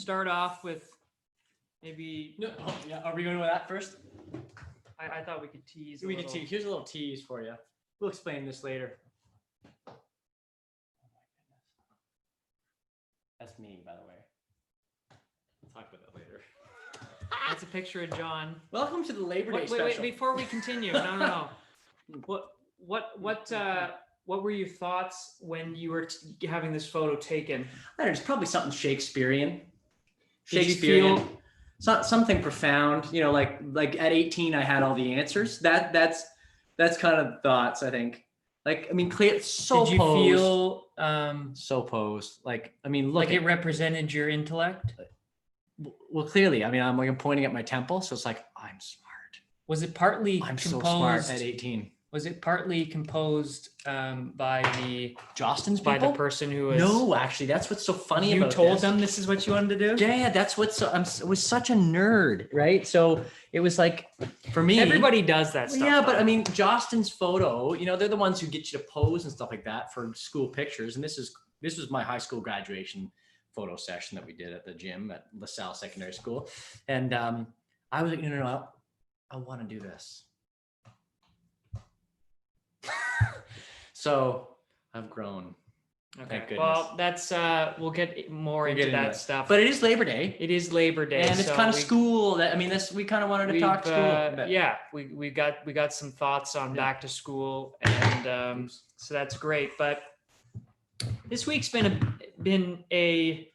start off with maybe. No, yeah. Are we going with that first? I thought we could tease. We could tease. Here's a little tease for you. We'll explain this later. Oh my goodness. That's me, by the way. We'll talk about that later. That's a picture of John. Welcome to the Labor Day special. Wait, before we continue. No. What were your thoughts when you were having this photo taken? I don't know, it's probably something Shakespearean. Did you feel something profound, like at 18 I had all the answers. That's kind of thoughts, I think. Like, I mean, clear, so did you posed. feel So posed. Like, I mean, look, like it represented your intellect? Well, clearly, I mean, I'm pointing at my temple, so it's like, I'm smart. Was it partly I'm composed? so smart at 18. Was it partly composed by the Jostens by people? the person who was? No, actually, that's what's so funny about this. You told them this is what you wanted to do? Yeah, that's what's so. I was such a nerd, right? So it was like, for me, everybody does that stuff. Yeah, but I mean, Jostens photo, they're the ones who get you to pose and stuff like that for school pictures. And this was my high school graduation photo session that we did at the gym at LaSalle Secondary School. And I was like, no, I want to do this. So I've grown. Okay. Thank goodness. Well, that's we'll get more into that stuff. But it is Labor Day. It is Labor Day, and it's kind of school. That we kind of wanted to talk school. Yeah, we got some thoughts on back to school, and so that's great. But this week's been a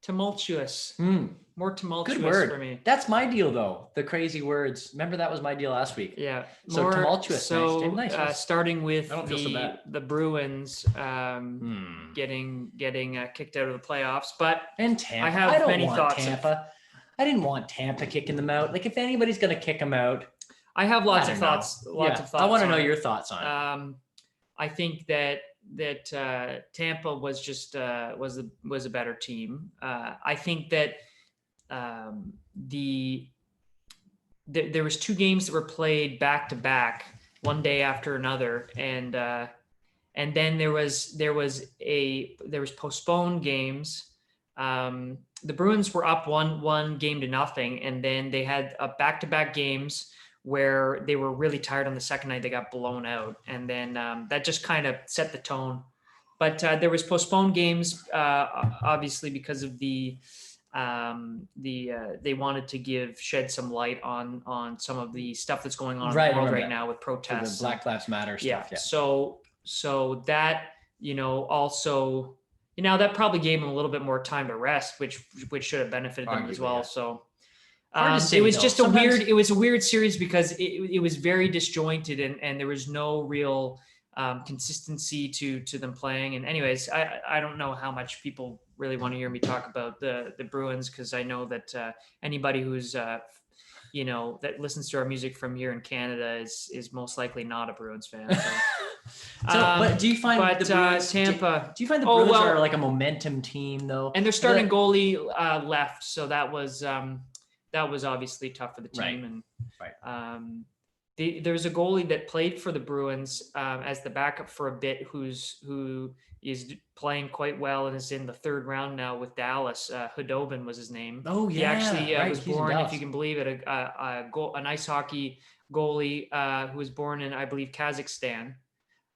tumultuous. More tumultuous for me. That's my deal, though. The crazy words. Remember, that was my deal last week. Yeah. So tumultuous. So nice. starting with I don't feel so bad. the Bruins getting kicked out of the playoffs, but and Tampa. I have many thoughts. Tampa. I didn't want Tampa kicking them out. Like, if anybody's going to kick them out, I have lots of thoughts. Lots of thoughts. I want to know your thoughts on it. I think that Tampa was just was a better team. I think that there was two games that were played back to back, one day after another, and then there was postponed games. The Bruins were up one game to nothing, and then they had back to back games where they were really tired on the second night. They got blown out, and then that just kind of set the tone. But there was postponed games, obviously, because of they wanted to shed some light on some of the stuff that's going on in the world right now with protests. The Black Lives Matter stuff. Yeah. So that, also, that probably gave them a little bit more time to rest, which should have benefited them as well. Yeah. So it was just a weird series because it was very disjointed and there was no real consistency to them playing. And anyways, I don't know how much people really want to hear me talk about the Bruins, because I know that anybody who's that listens to our music from here in Canada is most likely not a Bruins fan. So, but do you find the Bruins, Tampa? Do you find the Bruins are like a momentum team though? And their starting goalie left, so that was obviously tough for the team. Right. And there's a goalie that played for the Bruins as the backup for a bit, who is playing quite well and is in the third round now with Dallas. Hudobin was his name. Oh, yeah. He actually was born, if you can believe it, an ice hockey goalie who was born in, I believe, Kazakhstan.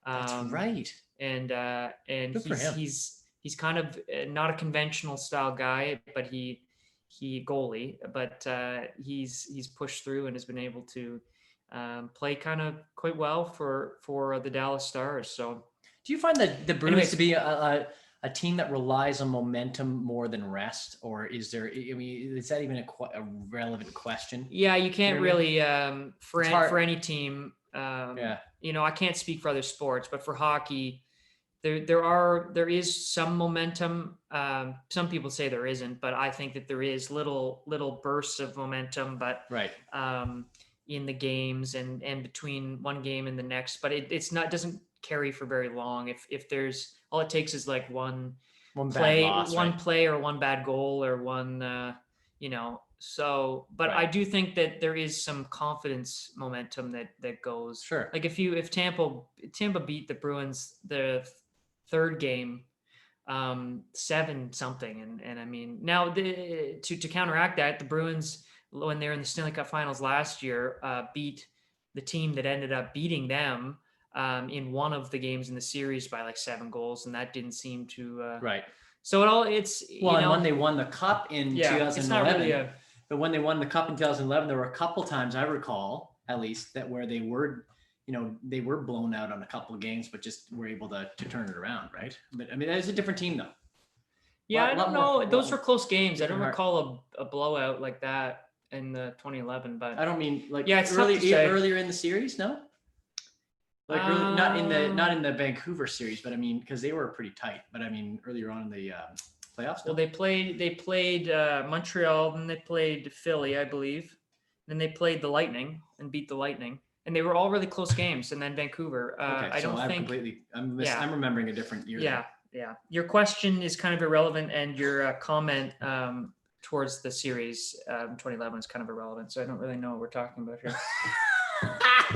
That's right. And he's kind of not a conventional style guy, but he's pushed through and has been able to play kind of quite well for the Dallas Stars. So do you find that the Bruins to be a team that relies on momentum more than rest, or is that even a relevant question? Yeah, you can't really for any team. I can't speak for other sports, but for hockey, there is some momentum. Some people say there isn't, but I think that there is little bursts of momentum, but in the games and between one game and the next, but it doesn't carry for very long. If there's, all it takes is like one play, play or one bad goal or one, so, but I do think that there is some confidence momentum that goes. Sure. Like if Tampa beat the Bruins the third game, 7 something. And I mean, now to counteract that, the Bruins, when they were in the Stanley Cup Finals last year, beat the team that ended up beating them in one of the games in the series by like 7 goals, and that didn't seem to right. So and when they won the cup in 2011, it's not really but when they won the cup in 2011, there were a couple times I recall, at least, that where they were, they were blown out on a couple of games, but just were able to turn it around, right? But I mean, that is a different team, though. Yeah, I don't know. Those were close games. I don't recall a blowout like that in the 2011. But I don't mean like it's earlier in the series, no. Like not in the Vancouver series, but I mean, because they were pretty tight. But I mean, earlier on in the playoffs. Well, they played Montreal, then they played Philly, I believe. Then they played the Lightning and beat the Lightning, and they were all really close games. And then Vancouver. I'm remembering a different year. Yeah, yeah. Your question is kind of irrelevant, and your comment towards the series 2011 is kind of irrelevant. So I don't really know what we're talking about here.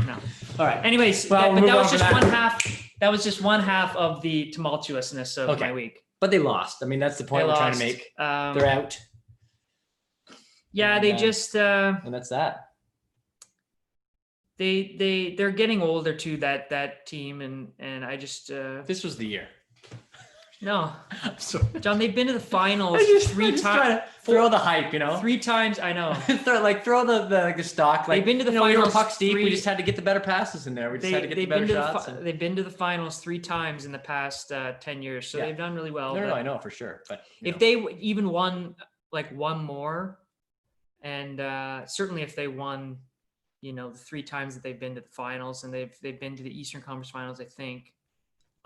No. All right. Anyways, but that was just one half. That was just one half of the tumultuousness of my week. But they lost. I mean, that's the point we're trying to make. They're out. Yeah, they just. And that's that. They're getting older too. That team, and I just. This was the year. No, so John, they've been to the finals 3 times. Throw the hype, 3 times. I know. throw the stock. Like, they've been to the finals. We were pucks deep. We just had to get the better passes in there. We just had to get the better shots. They've been to the finals 3 times in the past 10 years, so they've done really well. No, I know for sure. But if they even won like one more, and certainly if they won, the 3 times that they've been to the finals, and they've been to the Eastern Conference Finals, I think.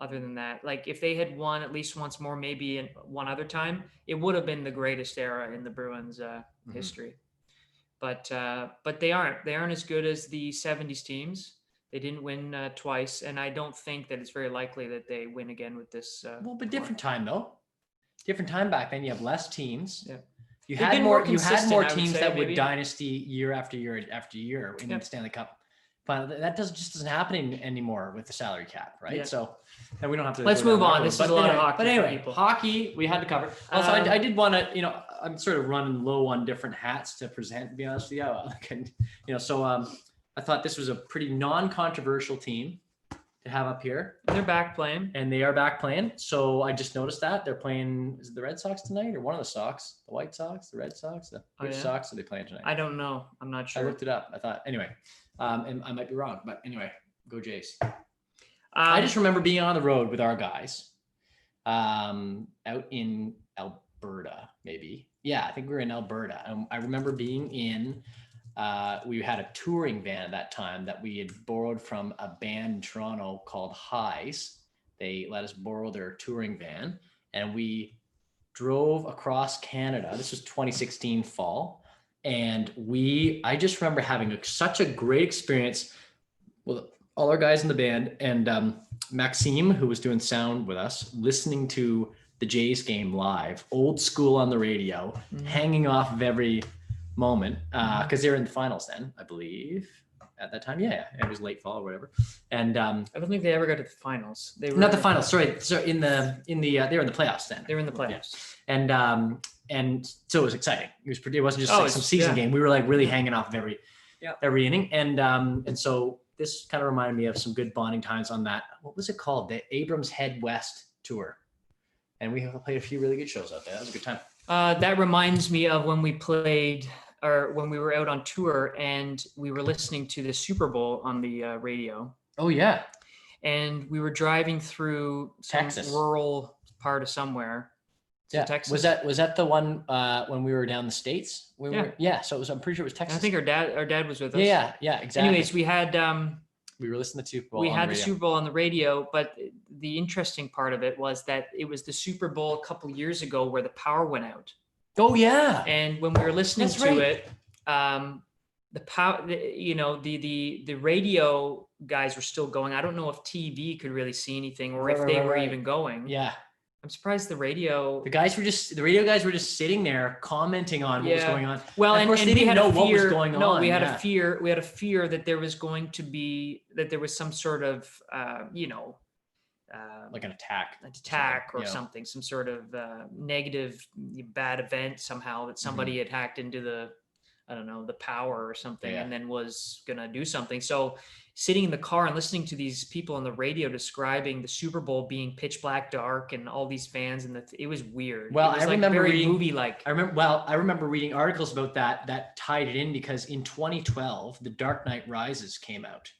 Other than that, like if they had won at least once more, maybe in one other time, it would have been the greatest era in the Bruins history. But they aren't as good as the 70s teams. They didn't win twice, and I don't think that it's very likely that they win again with this. But different time though. Different time back then. You have less teams. Yeah. You had more teams that would dynasty year after year after year in the Stanley Cup. But that just doesn't happen anymore with the salary cap, right? Yeah. So, and we don't have to. Let's move on. This is a lot of hockey. But anyway, hockey we had to cover. Also, I did want to, I'm sort of running low on different hats to present. To be honest with you, so I thought this was a pretty non-controversial team to have up here. They're back playing, and they are back playing. So I just noticed that they're playing. Is it the Red Sox tonight, or one of the Sox? The White Sox, the Red Sox, which Sox are they playing tonight? I don't know. I'm not sure. I looked it up. I thought anyway. And I might be wrong, but anyway, go Jays. I just remember being on the road with our guys out in Alberta, maybe. Yeah, I think we were in Alberta. I remember being in, we had a touring van at that time that we had borrowed from a band in Toronto called Highs. They let us borrow their touring van, and we drove across Canada. This was 2016 fall. And I just remember having such a great experience with all our guys in the band, and Maxime, who was doing sound with us, listening to the Jays game live, old school on the radio, hanging off of every moment, because they were in the finals then, I believe. At that time, yeah, it was late fall or whatever. And I don't think they ever got to the finals. They were not the finals. Sorry, so in the they were in the playoffs then. They were in the playoffs, and so it was exciting. It wasn't just some season game. We were like really hanging off of every inning, and so this kind of reminded me of some good bonding times on that. What was it called? The Abrams Head West tour, and we played a few really good shows out there. That was a good time. That reminds me of when we played. Or when we were out on tour and we were listening to the Super Bowl on the radio. Oh yeah. And we were driving through Texas, rural part of somewhere. Yeah. Texas. Was that the one when we were down the States? So I'm pretty sure it was Texas. And I think our dad was with us. Yeah, exactly. Anyways, we had we were listening to the Super Bowl. We had the Super Bowl on the radio, but the interesting part of it was that it was the Super Bowl a couple years ago where the power went out. Oh yeah. And when we were listening it, the power, the radio guys were still going. I don't know if TV could really see anything or if they were even going. Yeah. I'm surprised the radio guys were just sitting there commenting on what was going on. Well, and of course they didn't know what was going on. No, we had a fear that there was going to be, that there was some sort of, like an attack or something, some sort of negative bad event somehow that somebody had hacked into the power or something, and then was gonna do something. So sitting in the car and listening to these people on the radio describing the Super Bowl being pitch black dark and all these fans, and it was weird. Well, it was I remember very reading movie-like. I remember reading articles about that tied it in, because in 2012 The Dark Knight Rises came out.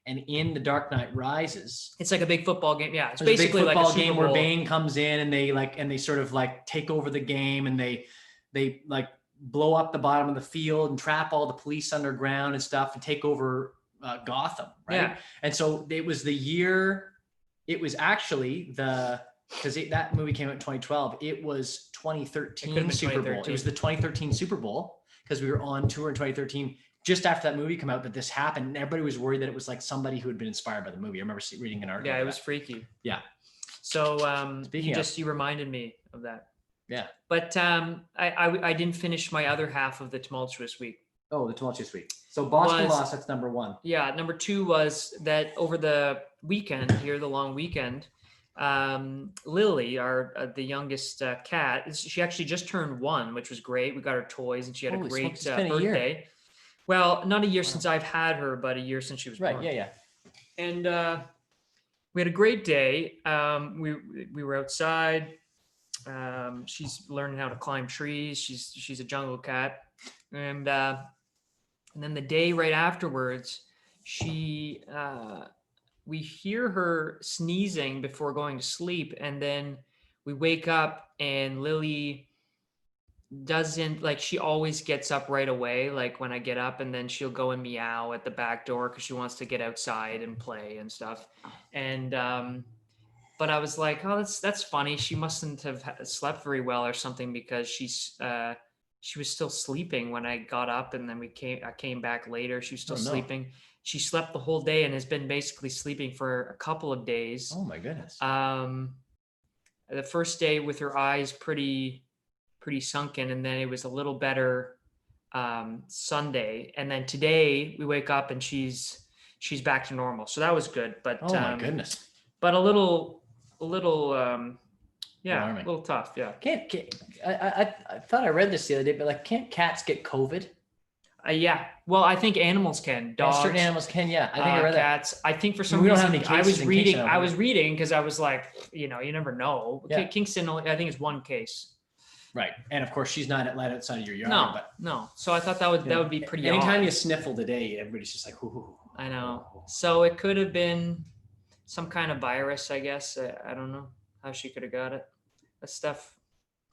And in The Dark Knight Rises, it's like a big football game. Yeah, it's basically a big football like a game where Bane comes in and they sort of like take over the game, and they like blow up the bottom of the field and trap all the police underground and stuff and take over Gotham, right? Yeah. And so it was actually because that movie came out in 2012. It was 2013 Super Bowl. It was the 2013 Super Bowl, because we were on tour in 2013. Just after that movie came out, that this happened, and everybody was worried that it was like somebody who had been inspired by the movie. I remember reading an article. Yeah, it was freaky. Yeah. So you reminded me of that. Yeah. But I didn't finish my other half of the tumultuous week. Oh, the tumultuous week. So Boston lost. That's number one. Yeah. Number two was that over the weekend here, the long weekend, Lily, the youngest cat, she actually just turned 1, which was great. We got her toys, and she had a great birthday. Well, not a year since I've had her, but a year since she was born. Right. Yeah. And we had a great day. We were outside. She's learning how to climb trees. She's a jungle cat, and then the day right afterwards, we hear her sneezing before going to sleep, and then we wake up, and Lily doesn't, like, she always gets up right away, like when I get up, and then she'll go and meow at the back door because she wants to get outside and play and stuff. And but I was like, oh, that's funny. She mustn't have slept very well or something, because she was still sleeping when I got up, and then I came back later. She was still sleeping. She slept the whole day and has been basically sleeping for a couple of days. Oh my goodness. The first day with her eyes pretty sunken, and then it was a little better Sunday, and then today we wake up and she's back to normal. So that was good. But oh my goodness. But a little yeah, alarming. A little tough. Yeah. I thought I read this the other day, but like, can't cats get COVID? Yeah. Well, I think animals can. Dogs. Certain animals can. Yeah. I think I read cats. That. I think for some reason, I was reading because I was like, you never know. Yeah. Kingston, I think it's 1 case. Right. And of course, she's not let outside of your yard. No. So I thought that would be pretty anytime odd. You sniffle today, everybody's just like, ooh. I know. So it could have been some kind of virus, I guess. I don't know how she could have got it. That stuff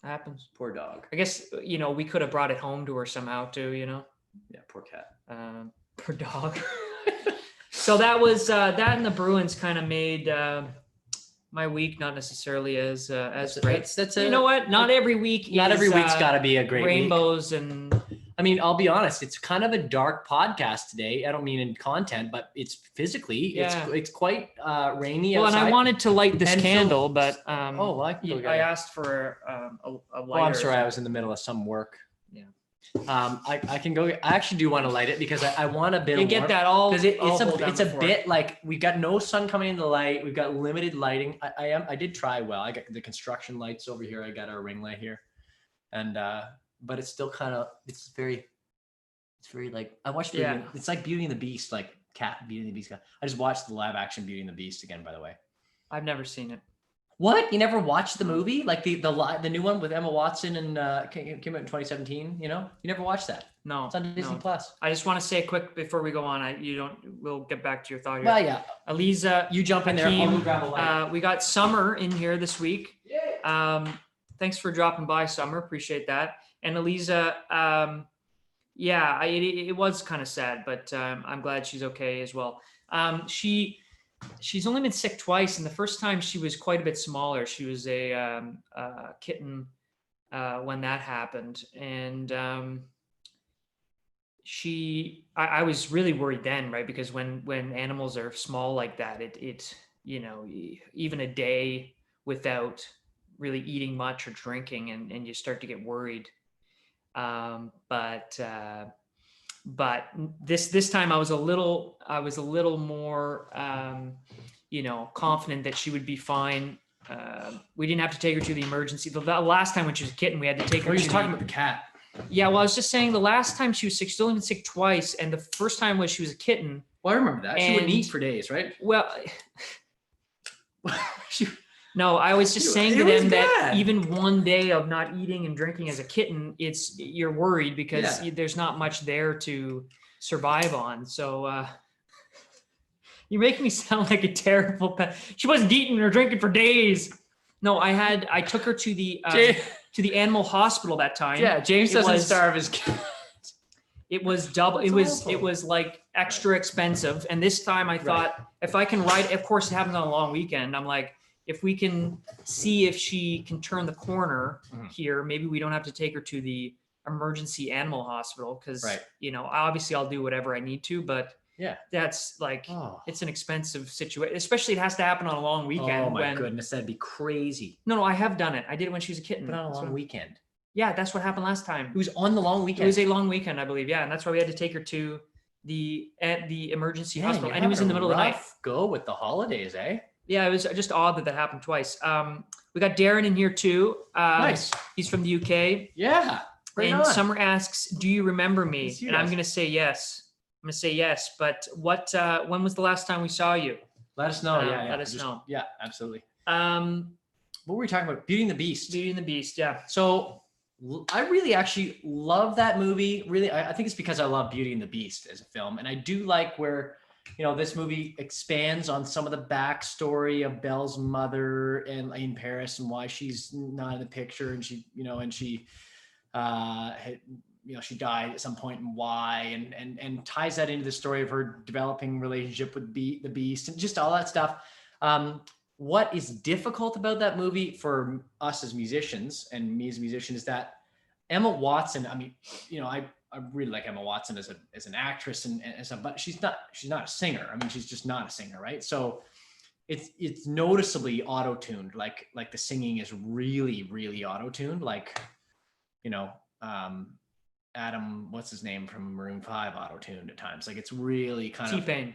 happens. Poor dog. I guess, we could have brought it home to her somehow too, Yeah, poor cat. Poor dog. So that was that, and the Bruins kind of made my week not necessarily as great. That's you know what? Not every week's got to be a great rainbows week. And I mean, I'll be honest, it's kind of a dark podcast today. I don't mean in content, but it's physically, it's quite rainy outside. Well, and I wanted to light this candle, but I asked for a lighter. Oh, I'm sorry, I was in the middle of some work. Yeah. I can go. I actually do want to light it because I want a bit. You get that all because it's a bit like we've got no sun coming into the light. We've got limited lighting. I did try well. I got the construction lights over here. I got our ring light here, and but it's still kind of it's very like I watched. It's like Beauty and the Beast, like Beauty and the Beast. I just watched the live action Beauty and the Beast again. By the way, I've never seen it. What? You never watched the movie? Like the new one with Emma Watson and came out in 2017, You never watched that? No. It's on Disney Plus. I just want to say quick before we go on, we'll get back to your thought here. Well, yeah. Aliza, you jump in there. I'll grab a light. We got Summer in here this week. Yeah. Thanks for dropping by, Summer. Appreciate that. And Aliza, it was kind of sad, but I'm glad she's okay as well. She's only been sick twice, and the first time she was quite a bit smaller. She was a kitten when that happened, and I was really worried then, right? Because when animals are small like that, it even a day without really eating much or drinking, and you start to get worried. But this time I was a little more confident that she would be fine. We didn't have to take her to the emergency. The last time when she was a kitten, we had to take her. We're just talking about the cat. Yeah, well, I was just saying the last time she was sick, she's only been sick twice, and the first time was she was a kitten. Well, I remember that. She wouldn't eat for days, right? Well, no, I was just saying to them that even one day of not eating and drinking as a kitten, you're worried because there's not much there to survive on. So you're making me sound like a terrible pet. She wasn't eating or drinking for days. No, I took her to the animal hospital that time. Yeah, James doesn't starve his cat. It was double. It was like extra expensive. And this time I thought if I can ride, of course it happened on a long weekend. I'm like, if we can see if she can turn the corner here, maybe we don't have to take her to the emergency animal hospital. Cause obviously I'll do whatever I need to, but that's like, it's an expensive situation, especially it has to happen on a long weekend. Oh my goodness. That'd be crazy. No, I have done it. I did it when she was a kitten. But on a long weekend. Yeah, that's what happened last time. It was on the long weekend. It was a long weekend, I believe. Yeah, and that's why we had to take her to the emergency hospital, and it was in the middle of the night. Go with the holidays, eh? Yeah, it was just odd that happened twice. We got Darren in here too. Nice. He's from the UK. Yeah. And Summer asks, "Do you remember me?" And I'm going to say yes. But when was the last time we saw you? Let us know. Let us know. Yeah, absolutely. What were we talking about? Beauty and the Beast. Beauty and the Beast. Yeah. So I really actually love that movie. Really, I think it's because I love Beauty and the Beast as a film. And I do like where, this movie expands on some of the backstory of Belle's mother and in Paris and why she's not in the picture. And she died at some point and why, and ties that into the story of her developing relationship with the Beast and just all that stuff. What is difficult about that movie for us as musicians and me as a musician is that Emma Watson, I really like Emma Watson as an actress and stuff, but she's not a singer. I mean, she's just not a singer, right? So it's noticeably auto-tuned. Like the singing is really, really auto-tuned. Like, Adam, what's his name from Maroon 5 auto-tuned at times. Like it's really kind of T-Pain.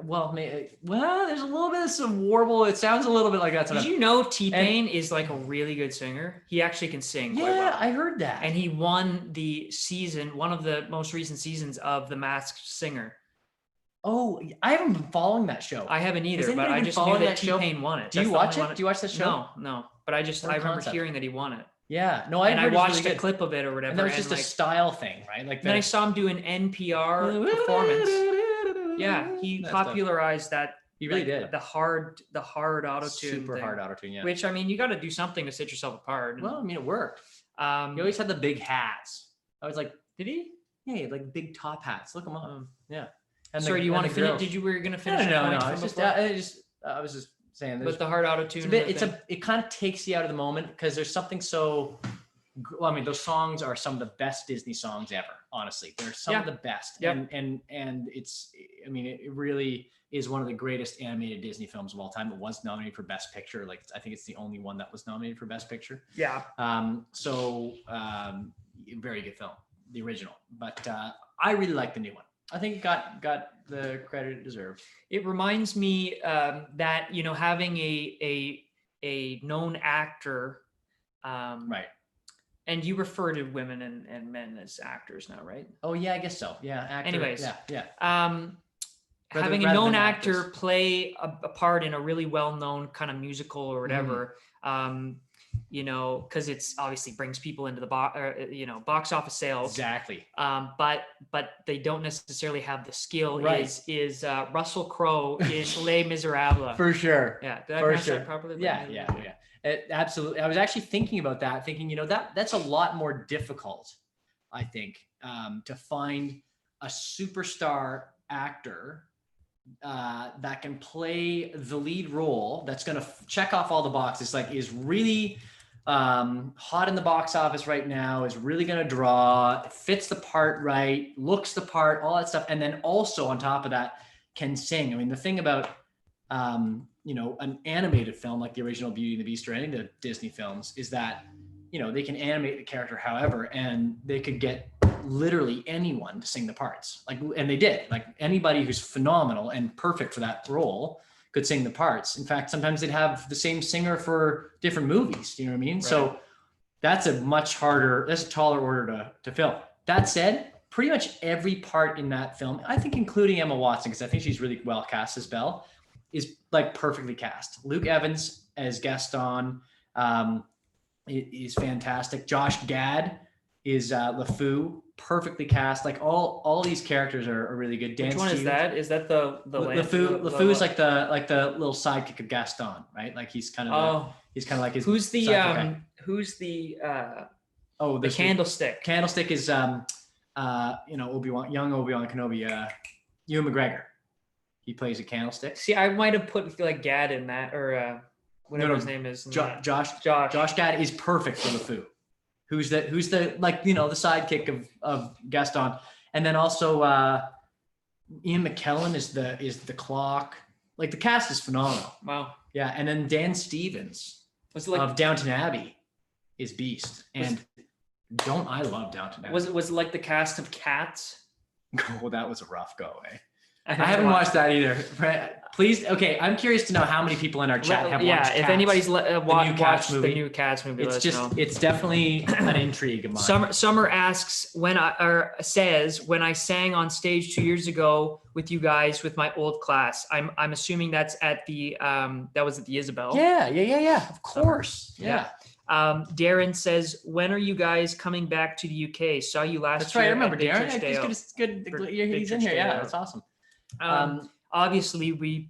Well, there's a little bit of some warble. It sounds a little bit like that. Did you know T-Pain is like a really good singer? He actually can sing quite well. I heard that. And he won one of the most recent seasons of The Masked Singer. Oh, I haven't been following that show. I haven't either, but I just knew that T-Pain won it. Do you watch it? Do you watch the show? No. But I remember hearing that he won it. Yeah. No, I watched a clip of it or whatever. And that was just a style thing, right? Like then I saw him do an NPR performance. Yeah, he popularized that. He really did. The hard auto-tune. Super hard auto-tune, yeah. Which, you got to do something to set yourself apart. Well, it worked. He always had the big hats. I was like, did he? Yeah, he had like big top hats. Look him up. Yeah. And sorry, do you want to finish? Were you going to finish? No. I was just saying. But the hard auto-tune. It kind of takes you out of the moment because there's something so. Well, those songs are some of the best Disney songs ever. Honestly, they're some of the best. Yeah. And it's, it really is one of the greatest animated Disney films of all time. It was nominated for Best Picture. Like, I think it's the only one that was nominated for Best Picture. Yeah. Very good film, the original. But I really like the new one. I think it got the credit it deserved. It reminds me that having a known actor. Right. And you refer to women and men as actors now, right? Oh yeah, I guess so. Yeah. Actor, anyways. Yeah. Having a known actor play a part in a really well-known kind of musical or whatever, because it's obviously brings people into the box office sales. Exactly. But they don't necessarily have the skill. Right. Is Russell Crowe in Les Miserables? For sure. Yeah. Did I pronounce that properly? Yeah. Absolutely. I was actually thinking about that, that's a lot more difficult, I think, to find a superstar actor that can play the lead role that's going to check off all the boxes, like is really hot in the box office right now, is really going to draw, fits the part right, looks the part, all that stuff. And then also on top of that can sing. The thing about an animated film like the original Beauty and the Beast or any of the Disney films is that, they can animate the character however, and they could get literally anyone to sing the parts. And they did. Like anybody who's phenomenal and perfect for that role could sing the parts. In fact, sometimes they'd have the same singer for different movies. You know what I mean? Right. So that's a taller order to fill. That said, pretty much every part in that film, I think including Emma Watson, because I think she's really well cast as Belle, is like perfectly cast. Luke Evans as Gaston is fantastic. Josh Gad is LeFou, perfectly cast. Like all these characters are really good. Which one is that? Is that the LeFou? LeFou is like the little sidekick of Gaston, right? Like he's kind of like his. Who's the the candlestick? Candlestick is Obi-Wan, young Obi-Wan Kenobi, Ewan McGregor. He plays a candlestick. See, I might have put like Gad in that, or whatever his name is. Josh Gad is perfect for LeFou. Who's the the sidekick of Gaston, and then also Ian McKellen is the clock. Like the cast is phenomenal. Wow. Yeah, and then Dan Stevens of Downton Abbey is Beast, and I love Downton Abbey. Was it like the cast of Cats? Oh, that was a rough go, eh? I haven't watched that either. Please, okay. I'm curious to know how many people in our chat have watched. Yeah, if anybody's watched the new Cats movie, it's definitely an intrigue of mine. Summer asks says when I sang on stage 2 years ago with you guys with my old class. I'm assuming that's at the that was at the Isabel. Yeah. Of course. Yeah. Darren says, when are you guys coming back to the UK? Saw you last year. That's right. I remember Darren. It's good. He's in here. Yeah, that's awesome. Obviously we'd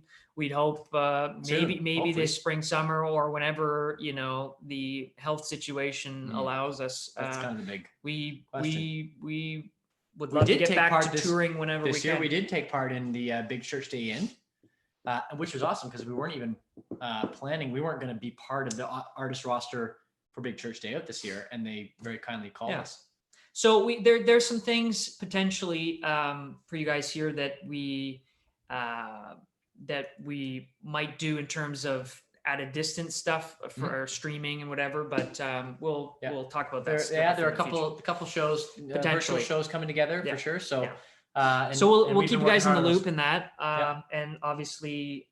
hope maybe this spring, summer, or whenever the health situation allows us. That's kind of the big we would love to get back to touring whenever we can. This year we did take part in the Big Church Day Inn, which was awesome because we weren't even planning. We weren't going to be part of the artist roster for Big Church Day Out this year, and they very kindly called us. So there's some things potentially for you guys here that we might do in terms of at a distance stuff for streaming and whatever, but we'll talk about that. There are a couple shows, virtual shows coming together for sure. So we'll keep you guys in the loop in that, and obviously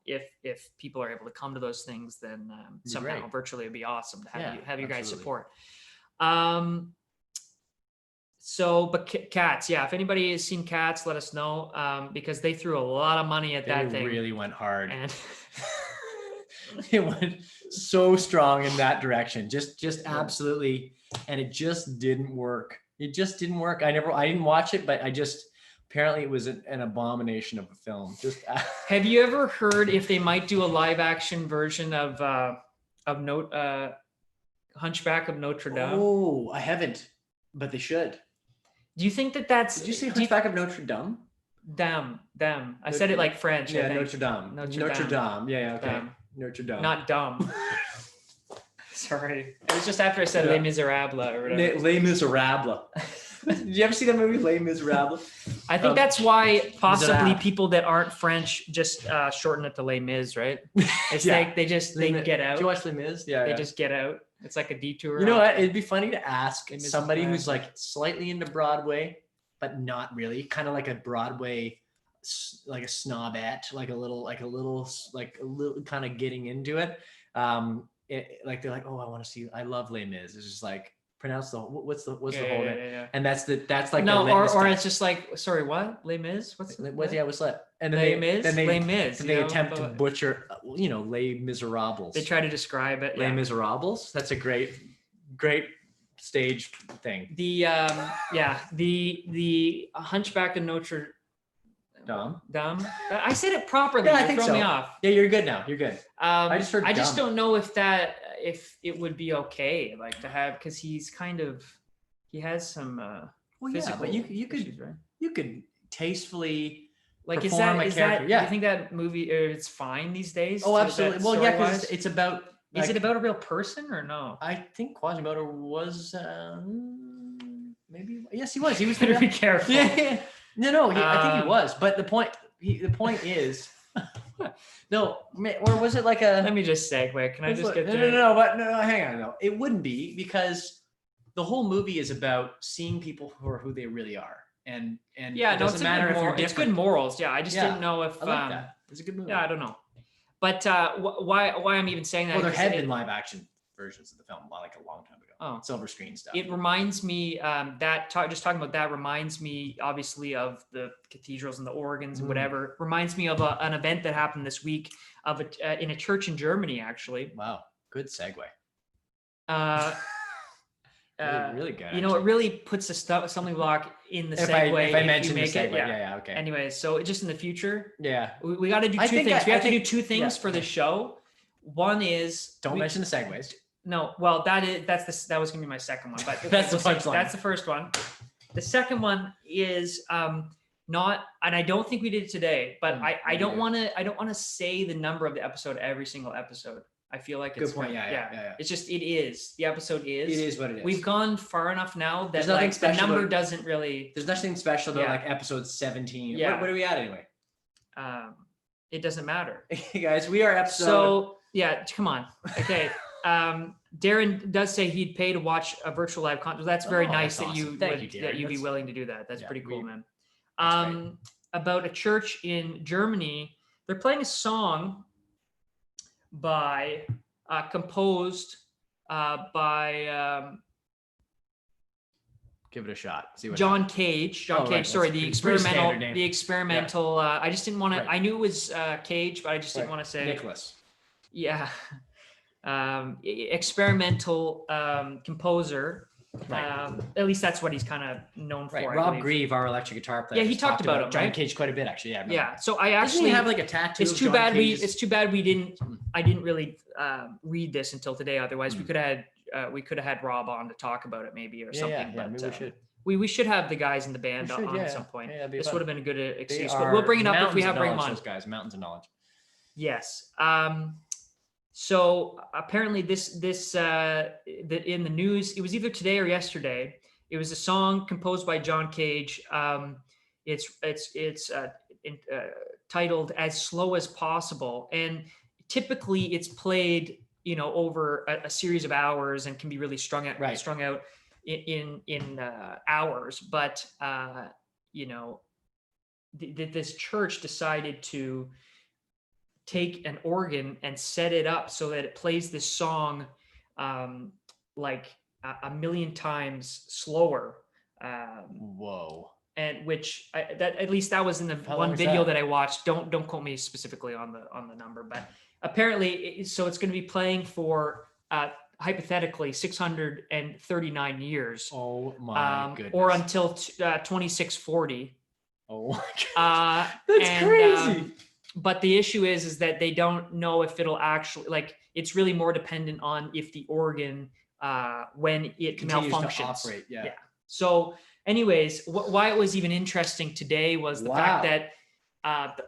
if people are able to come to those things, then somehow virtually it'd be awesome to have you guys support. But Cats, if anybody has seen Cats, let us know, because they threw a lot of money at that thing. They really went hard. And it went so strong in that direction. Just absolutely. And it just didn't work. I didn't watch it, but apparently it was an abomination of a film. Have you ever heard if they might do a live action version of Hunchback of Notre Dame? Oh, I haven't, but they should. Do you think that's? Did you say Hunchback of Notre Dame? Dame. I said it like French. Yeah, Notre Dame. Notre Dame. Yeah, okay. Dame. Notre Dame. Not dumb. Sorry. It was just after I said Les Miserables or whatever. Les Miserables. Did you ever see that movie, Les Miserables? I think that's why possibly people that aren't French just shorten it to Les Mis, right? It's like they get out. Did you watch Les Mis? Yeah. They just get out. It's like a detour. You know what? It'd be funny to ask somebody who's like slightly into Broadway, but not really, kind of like a Broadway, like a snobette, like a little kind of getting into it. Like they're like, oh, I love Les Mis. It's just like, pronounce what's the whole name? Yeah. And that's like or it's just like, sorry, what? Les Mis? What's that? And then Les Mis. They attempt to butcher, Les Miserables. They try to describe it. Les Miserables. That's a great stage thing. The Hunchback of Notre Dame. I said it properly. Yeah, I think so. Me off. Yeah, you're good now. You're good. I just don't know if it would be okay, like to have, because he has some physical but you could issues, right? You could tastefully like perform a character. Do you think that movie it's fine these days? Oh, absolutely. Well, yeah, because it's about. Is it about a real person or no? I think Quasimodo was maybe. Yes, he was. He was. Better be careful. Yeah. No. I think he was. But the point is. No, or was it like a? Let me just segue. Can I just get there? No. But no, hang on. No, it wouldn't be, because the whole movie is about seeing people for who they really are. it doesn't matter if you're different. It's good morals. Yeah, I just didn't know if I like that. It's a good movie. Yeah, I don't know, but why I'm even saying that? Well, there had been live action versions of the film like a long time ago. Oh, silver screen stuff. It reminds me just talking about that reminds me obviously of the cathedrals and the organs and whatever. Reminds me of an event that happened this week in a church in Germany, actually. Wow, good segue. Really good. You know, it really puts a stumbling block in the segue. If I mention the segue, yeah, okay. Anyway, so just in the future, we got to do two things. We have to do two things for the show. One is don't mention the segues. No, well, that was gonna be my second one, but that's the first one. The second one is not, and I don't think we did it today, but I don't want to say the number of the episode every single episode. I feel like it's good point. Yeah. It's just the episode is. It is what it is. We've gone far enough now that like the number doesn't really. There's nothing special about like episode 17. Yeah. What are we at anyway? It doesn't matter. Hey guys, we are episode. So yeah, come on. Okay. Darren does say he'd pay to watch a virtual live concert. That's very nice that awesome. you'd be willing to do that. That's pretty cool, man. Great. About a church in Germany, they're playing a song composed by give it a shot. See what John Cage. Sorry, the experimental. I just didn't want to. Right. I knew it was Cage, but I just didn't want to say Nicholas. Yeah. Experimental composer. Right. At least that's what he's kind of known for. Right. Rob Grieve, our electric guitar player. Yeah, he talked about him. John Cage quite a bit, actually. Yeah. So I actually doesn't he have like a tattoo. It's too bad we didn't. I didn't really read this until today. Otherwise, we could have had Rob on to talk about it maybe or something. Yeah, maybe we should. We should have the guys in the band on at some point. Yeah, this would have been a good excuse. But we'll bring it up if we bring them on. Those guys, mountains of knowledge. Yes. So apparently this in the news, it was either today or yesterday. It was a song composed by John Cage. It's titled "As Slow as Possible," and typically it's played, over a series of hours and can be really strung out in hours. But this church decided to take an organ and set it up so that it plays this song like a million times slower. Whoa. And at least that was in the one video that I watched. Don't quote me specifically on the number, but apparently so it's going to be playing for hypothetically 639 years. Oh my goodness. Or until 2640. Oh my god. That's crazy. But the issue is that they don't know if it'll actually, it's really more dependent on if the organ, when it continues malfunctions. To operate, yeah. So anyways, why it was even interesting today was the fact that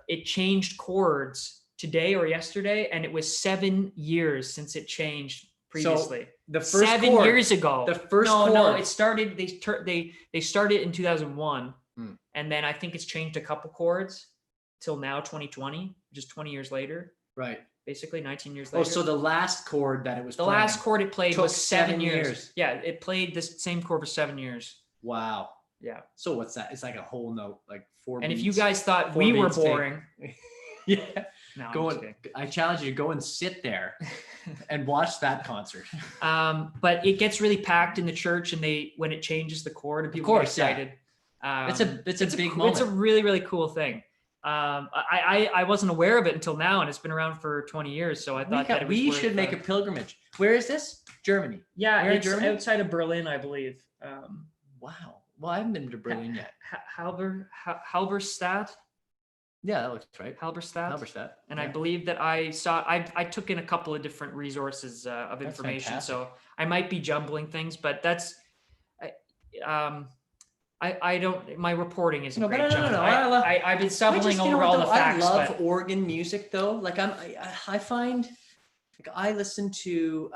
it changed chords today or yesterday, and it was 7 years since it changed previously. So the first 7 chord, years ago. The first chord. No, it started, they started in 2001, and then I think it's changed a couple chords till now 2020, which is 20 years later. Right. Basically 19 years later. Oh, so the last chord that it was playing. The last chord it played was 7 years. Yeah, it played this same chord for 7 years. Wow. Yeah. So what's that? It's like a whole note, like 4 And beats, if you guys thought we were boring. Yeah. No, I challenge you to go and sit there and watch that concert. But it gets really packed in the church, and when it changes the chord, and people get excited. Yeah. It's a big moment. It's a really, really cool thing. I wasn't aware of it until now, and it's been around for 20 years. So I thought we should make a pilgrimage. Where is this? Germany. Yeah, it's outside of Berlin, I believe. Wow. Well, I haven't been to Berlin yet. Halberstadt. Yeah, that looks right. Halberstadt. And I believe that I took in a couple of different resources of information. Fantastic. So I might be jumbling things, but I don't. My reporting isn't great. No. I've been stumbling over all the facts. I love organ music though. Like I find, like I listen to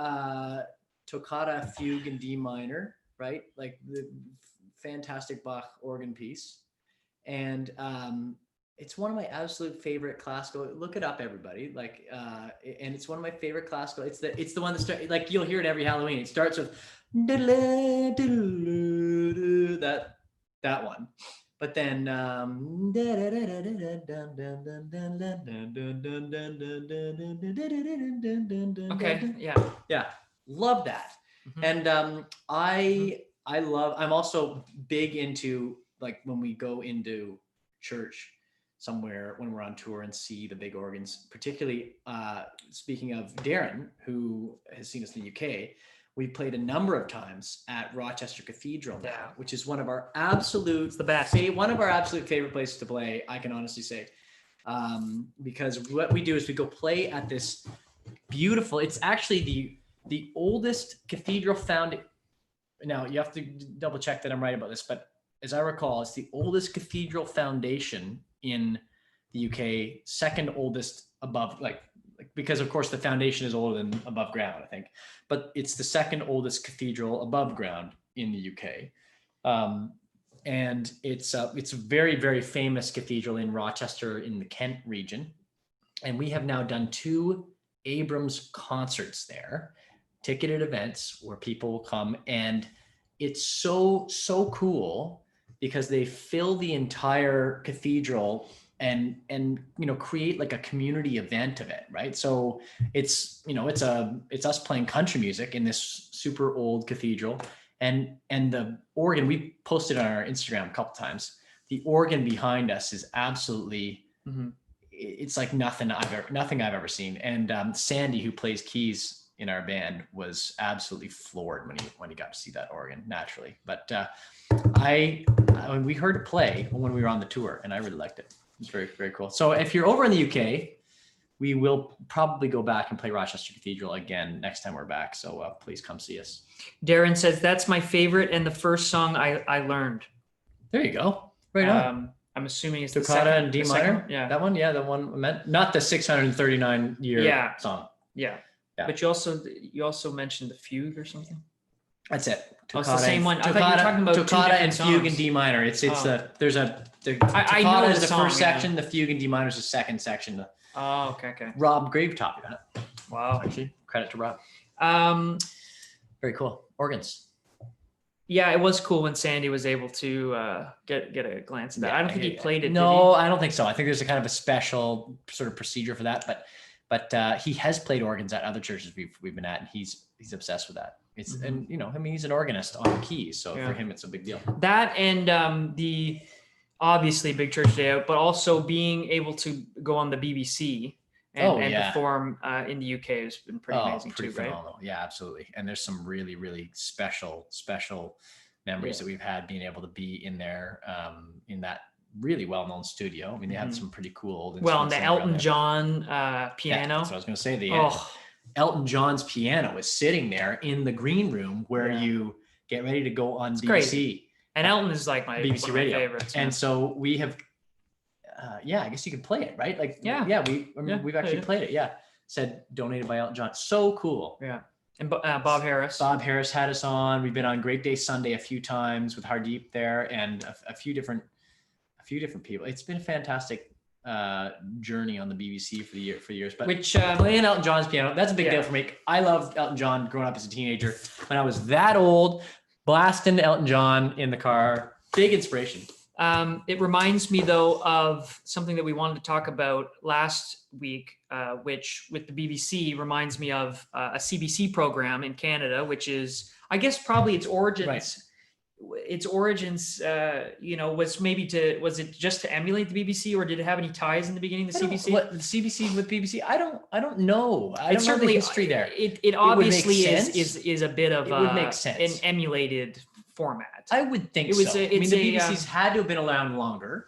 Toccata Fugue in D minor, right? Like the fantastic Bach organ piece, and it's one of my absolute favorite classical. Look it up, everybody. Like, and it's one of my favorite classical. It's the one that starts, like you'll hear it every Halloween. It starts with that one, But then okay, yeah, yeah, love that. And I'm also big into, like, when we go into church somewhere when we're on tour and see the big organs, particularly speaking of Darren, who has seen us in the UK, we played a number of times at Rochester Cathedral now, which is one of our absolute favorite places to play, I can honestly say. Because what we do is we go play at this beautiful, it's actually the oldest cathedral found. Now you have to double check that I'm right about this, but as I recall, it's the oldest cathedral foundation in the UK, second oldest above, like because of course the foundation is older than above ground, I think, but it's the second oldest cathedral above ground in the UK. And it's a very, very famous cathedral in Rochester in the Kent region. And we have now done 2 Abrams concerts there, ticketed events where people will come, and it's so cool because they fill the entire cathedral and create like a community event of it, right? So it's us playing country music in this super old cathedral, and the organ, we posted on our Instagram a couple times, the organ behind us is absolutely it's like nothing I've ever seen. And Sandy, who plays keys in our band, was absolutely floored when he got to see that organ naturally. But we heard it play when we were on the tour, and I really liked it. It was very, very cool. So if you're over in the UK, we will probably go back and play Rochester Cathedral again next time we're back. So please come see us. Darren says that's my favorite and the first song I learned. There you go. Right on. I'm assuming it's Toccata and D minor. Yeah, that one. Yeah, the one meant not the 639 year song. Yeah. But you also mentioned the fugue or something. That's it. Toccata, it's the same one. I thought you were talking about Toccata and fugue in D minor. It's Toccata is the first section. The fugue in D minor is the second section. Oh, okay. Rob Grave taught me that. Wow. Actually, credit to Rob. Very cool. Organs. Yeah, it was cool when Sandy was able to get a glance at that. I don't think he played it. No, I don't think so. I think there's a kind of a special sort of procedure for that. But he has played organs at other churches we've been at, and he's obsessed with that. It's and he's an organist on keys, so for him it's a big deal. That and the obviously Big Church Day Out, but also being able to go on the BBC and perform in the UK has been pretty amazing too, phenomenal. Right? Yeah, absolutely. And there's some really, really special memories that we've had being able to be in there in that really well-known studio. I mean, they have some pretty cool old instruments. Well, and the Elton John piano. Yeah, that's what I was going to say. Elton John's piano is sitting there in the green room where you get ready to go on BBC. Crazy. And Elton is like my BBC radio favorites. And so we have, I guess you can play it, right? Like, we've actually played it. Yeah. Said donated by Elton John. So cool. Yeah. And Bob Harris. Bob Harris had us on. We've been on Great Day Sunday a few times with Hardeep there, and a few different people. It's been a fantastic journey on the BBC for years. But playing Elton John's piano, that's a big deal for me. I loved Elton John growing up as a teenager. When I was that old, blasting Elton John in the car, big inspiration. It reminds me though of something that we wanted to talk about last week, which with the BBC reminds me of a CBC program in Canada, which is, I guess, probably its origins. Right. Its origins, was it just to emulate the BBC, or did it have any ties in the beginning? The CBC with BBC? I don't know. I don't know the history there. It obviously is a bit of it would make sense. An emulated format. I would think so. The BBC's had to have been around longer.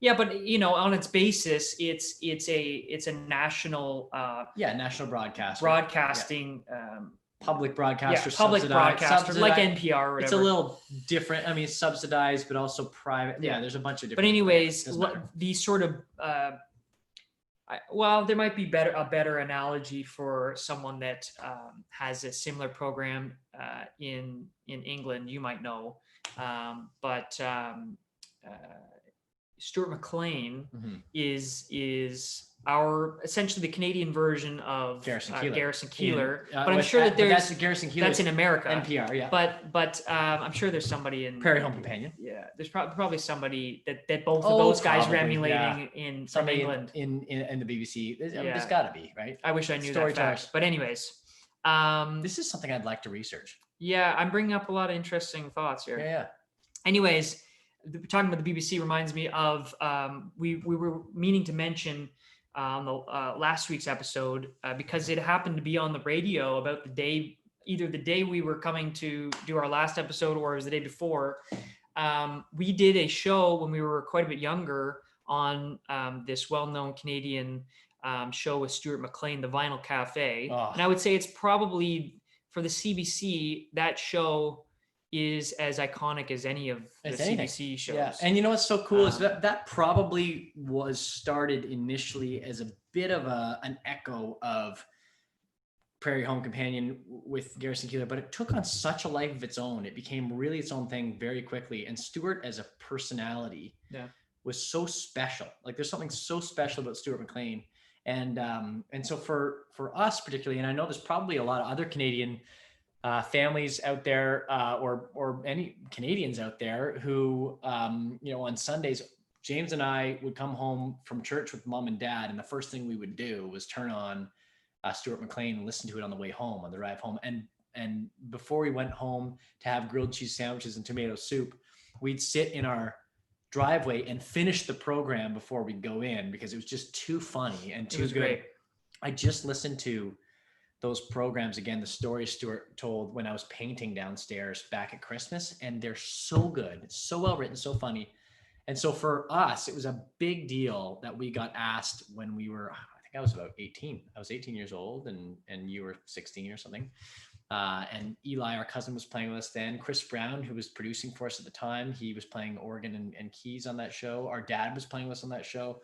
Yeah, but on its basis, it's a national national broadcaster. Broadcasting. Public broadcaster, public broadcaster, like NPR or whatever. It's a little different. I mean, it's subsidized, but also private. Yeah, there's a bunch of different. But anyways, these sort of, there might be a better analogy for someone that has a similar program in England. You might know, but Stuart McLean is essentially the Canadian version of Garrison Keillor. But I'm sure that's Garrison Keillor. That's in America. NPR, yeah. But I'm sure there's somebody in Prairie Home Companion. Yeah, there's probably somebody that both of those guys are emulating in somebody England. In the BBC. There's got to be, right? I wish I knew that fact. But anyways, this is something I'd like to research. Yeah, I'm bringing up a lot of interesting thoughts here. Yeah. Anyways, talking about the BBC reminds me of we were meaning to mention on the last week's episode because it happened to be on the radio about either the day we were coming to do our last episode or it was the day before. We did a show when we were quite a bit younger on this well-known Canadian show with Stuart McLean, The Vinyl Cafe. Oh. And I would say it's probably, for the CBC, that show is as iconic as any of the CBC shows. Yeah, and you know what's so cool is that probably was started initially as a bit of an echo of Prairie Home Companion with Garrison Keillor, but it took on such a life of its own. It became really its own thing very quickly. And Stuart as a personality was so special. Like there's something so special about Stuart McLean. And so for us particularly, and I know there's probably a lot of other Canadian families out there or any Canadians out there who, on Sundays, James and I would come home from church with mom and dad. And the first thing we would do was turn on Stuart McLean and listen to it on the way home, on the drive home. And before we went home to have grilled cheese sandwiches and tomato soup, we'd sit in our driveway and finish the program before we go in because it was just too funny and too good. Great. I just listened to those programs again, the stories Stuart told when I was painting downstairs back at Christmas, and they're so good, so well written, so funny. And so for us, it was a big deal that we got asked when we were, I think I was about 18. I was 18 years old and you were 16 or something. And Eli, our cousin, was playing with us then. Chris Brown, who was producing for us at the time, he was playing organ and keys on that show. Our dad was playing with us on that show.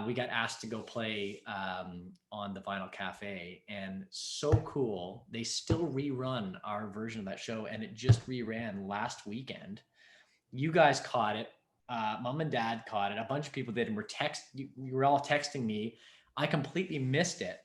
We got asked to go play on the Vinyl Cafe, and so cool. They still rerun our version of that show, and it just reran last weekend. You guys caught it. Mom and dad caught it. A bunch of people did, and you were all texting me. I completely missed it,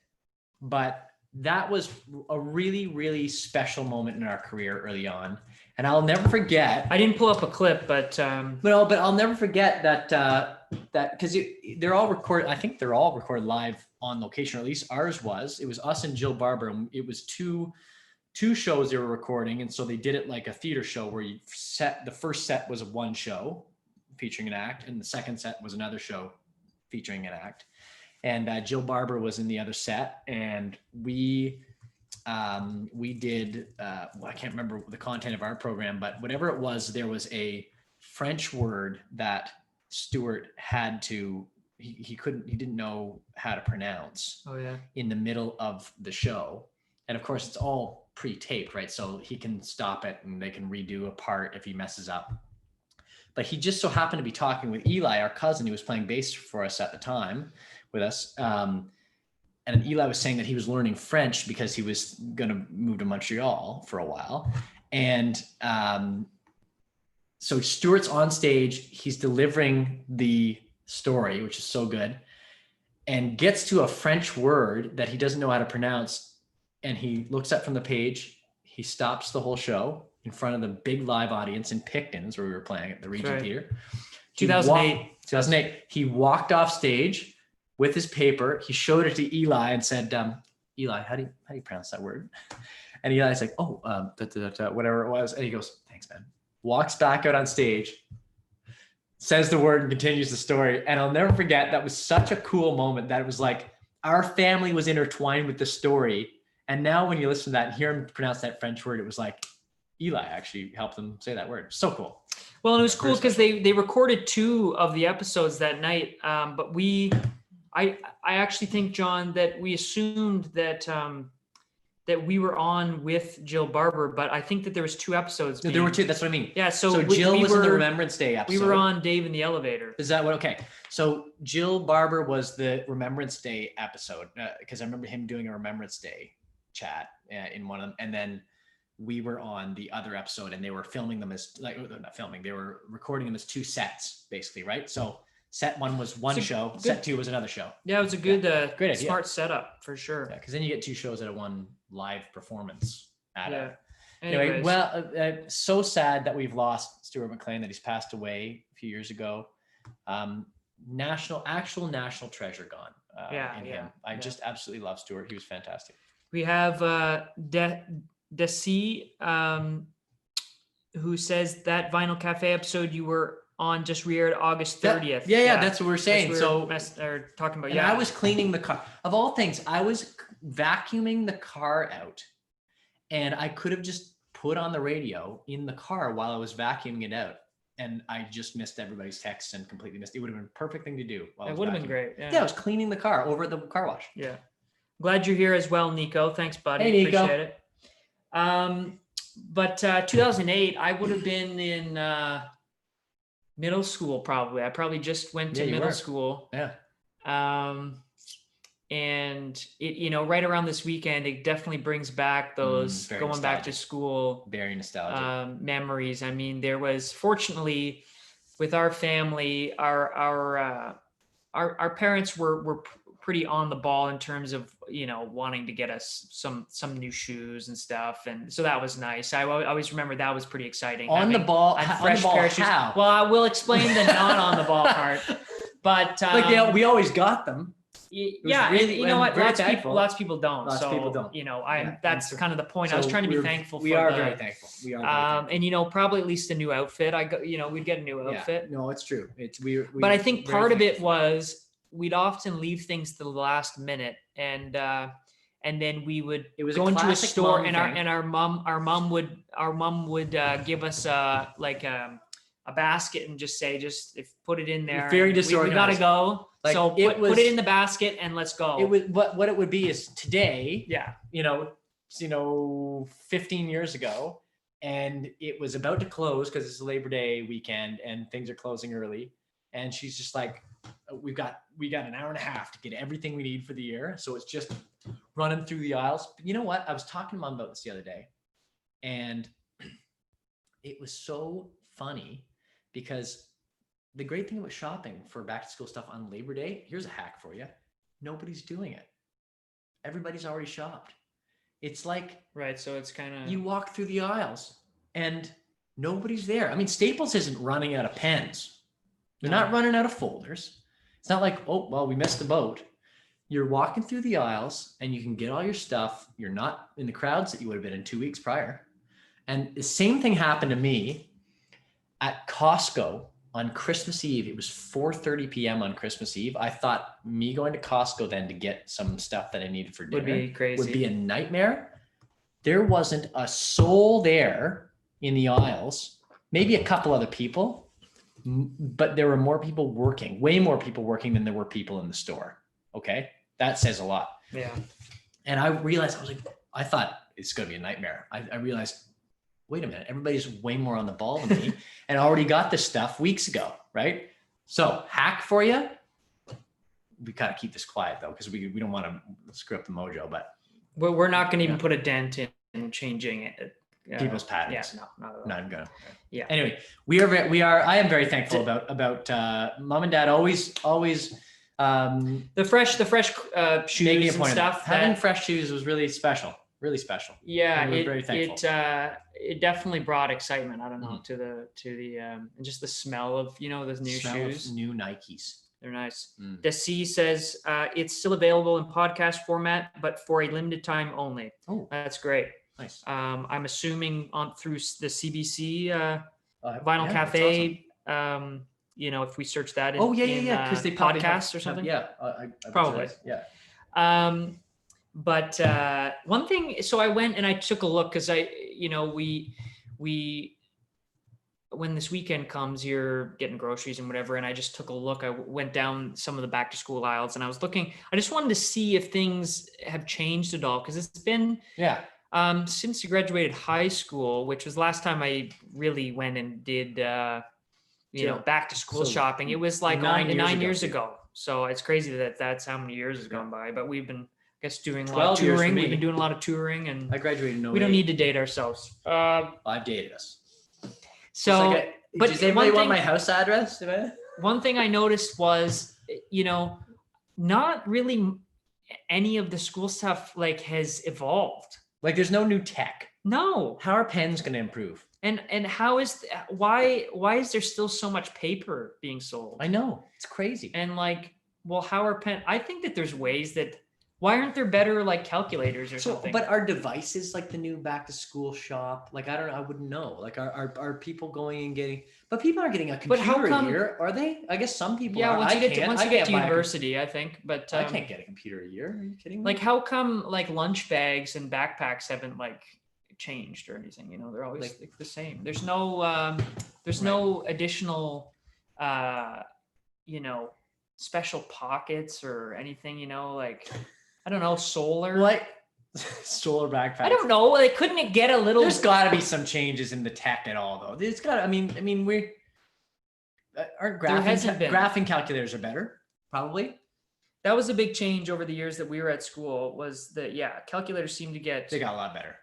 but that was a really, really special moment in our career early on. And I'll never forget. I didn't pull up a clip, but I'll never forget that because they're all recorded. I think they're all recorded live on location, or at least ours was. It was us and Jill Barber. And it was two shows they were recording, and so they did it like a theater show where the first set was one show featuring an act, and the second set was another show featuring an act. And Jill Barber was in the other set, and we did I can't remember the content of our program, but whatever it was, there was a French word that Stuart had to he didn't know how to pronounce in the middle of the show. And of course it's all pre-taped, right? So he can stop it and they can redo a part if he messes up. But he just so happened to be talking with Eli, our cousin, who was playing bass for us at the time with us. And Eli was saying that he was learning French because he was going to move to Montreal for a while. And so Stuart's on stage, he's delivering the story, which is so good, and gets to a French word that he doesn't know how to pronounce. And he looks up from the page, he stops the whole show in front of the big live audience in Picton, where we were playing at the Regent Theater. 2008. He walked off stage with his paper. He showed it to Eli and said, Eli, how do you pronounce that word? And Eli's like, whatever it was. And he goes, thanks, man. Walks back out on stage, says the word, and continues the story. And I'll never forget, that was such a cool moment that it was like our family was intertwined with the story. And now when you listen to that and hear him pronounce that French word, it was like Eli actually helped them say that word. So cool. Well, and it was cool because they recorded 2 of the episodes that night. But I actually think, John, that we assumed that that we were on with Jill Barber, but I think that there was 2 episodes. There were 2. That's what I mean. Yeah. So Jill was in the Remembrance Day episode. We were on Dave in the Elevator. Is that what? Okay. So Jill Barber was the Remembrance Day episode because I remember him doing a Remembrance Day chat in one of them, and then we were on the other episode, and they were filming them as not filming. They were recording them as 2 sets, basically, right? So Set 1 was one show. Set 2 was another show. Yeah, it was a good, great idea. Smart setup for sure. Yeah, because then you get 2 shows out of 1 live performance. Anyway, well, so sad that we've lost Stuart McLean, that he's passed away a few years ago. Actual national treasure gone. Him. I just absolutely love Stuart. He was fantastic. We have Desi, who says that Vinyl Cafe episode you were on just re-aired August 30th. Yeah, that's what we're saying. Talking about. And I was cleaning the car. Of all things, I was vacuuming the car out, and I could have just put on the radio in the car while I was vacuuming it out. And I just missed everybody's texts and completely missed. It would have been a perfect thing to do. It would have been great. Yeah, I was cleaning the car over at the car wash. Yeah. Glad you're here as well, Nico. Thanks, buddy. Hey, Nico. Appreciate it. But 2008, I would have been in middle school probably. I probably just went to middle school. Yeah. And it, right around this weekend, it definitely brings back those going back to school, very nostalgic memories. I mean, there was, fortunately, with our family, our parents were pretty on the ball in terms of wanting to get us some new shoes and stuff, and so that was nice. I always remember that was pretty exciting. The ball, fresh pair of shoes. How? Well, I will explain the not on the ball part, but we always got them. Yeah, really, you know what? Lots of people don't. People don't. That's kind of the point. I was trying to be thankful. We are very thankful. We are. And probably at least a new outfit. We'd get a new outfit. No, it's true. But I think part of it was we'd often leave things to the last minute, and then we would go into a store, and our mom would give us a basket and just say, put it in there. Very disorganized. We gotta go. So put it in the basket and let's go. It was what it would be is today. Yeah. 15 years ago, and it was about to close because it's Labor Day weekend and things are closing early. And she's just like, we got an hour and a half to get everything we need for the year. So it's just running through the aisles. But you know what? I was talking to Mom about this the other day, and it was so funny because the great thing about shopping for back to school stuff on Labor Day, here's a hack for you. Nobody's doing it. Everybody's already shopped. It's like, right. So it's kind of, you walk through the aisles and nobody's there. I mean, Staples isn't running out of pens. They're not running out of folders. It's not like, oh, well, we missed the boat. You're walking through the aisles and you can get all your stuff. You're not in the crowds that you would have been in 2 weeks prior. And the same thing happened to me at Costco on Christmas Eve. It was 4:30 p.m. on Christmas Eve. I thought me going to Costco then to get some stuff that I needed for dinner would be a nightmare. There wasn't a soul there in the aisles, maybe a couple other people, but there were more people working, way more people working than there were people in the store. Okay. That says a lot. Yeah. And I realized, I thought it's going to be a nightmare. I realized, wait a minute, everybody's way more on the ball than me and already got this stuff weeks ago, right? So hack for you. We gotta keep this quiet though, because we don't want to screw up the mojo, but we're not going to even put a dent in changing it. People's patterns. Yeah, no, not at all. Not gonna. Yeah. Anyway, I am very thankful about Mom and Dad always the fresh shoes and stuff. Having fresh shoes was really special. Really special. Yeah, very thankful. It definitely brought excitement. I don't know, to the and just the smell of the new shoes, new Nikes. They're nice. The C says it's still available in podcast format, but for a limited time only. Oh, that's great. Nice. I'm assuming through the CBC Vinyl Cafe. Awesome. If we search that in, because they podcasts or something. I probably. Yeah. But one thing, so I went and I took a look because we when this weekend comes, you're getting groceries and whatever. And I just took a look. I went down some of the back to school aisles and I was looking. I just wanted to see if things have changed at all, because it's been since you graduated high school, which was last time I really went and did back to school shopping. It was like 9 years ago. So it's crazy that's how many years has gone by. But we've been, I guess, doing a lot of touring. We've been doing a lot of touring, and I graduated in 08. We don't need to date ourselves. I've dated us. So, does anybody want my house address? one thing I noticed was, not really any of the school stuff like has evolved. Like there's no new tech. No. How are pens going to improve? And why is there still so much paper being sold? I know, it's crazy. And like, well, how are I think that there's ways that, why aren't there better like calculators or something? But are devices like the new back to school shop? Like, I don't know. I wouldn't know. Like, are people going and getting, but people aren't getting a computer a year, are they? I guess some people are. Once you get to university, I think, but I can't get a computer a year. Are you kidding me? Like, how come like lunch bags and backpacks haven't like changed or anything? They're always like the same. There's no no additional special pockets or anything, like, I don't know, solar. What? Solar backpack. I don't know. Like, couldn't it get a little? There's got to be some changes in the tech at all, though. It's got. I mean, we aren't graphing calculators are better, probably. That was a big change over the years that we were at school. Was that calculators seem to get. They got a lot better.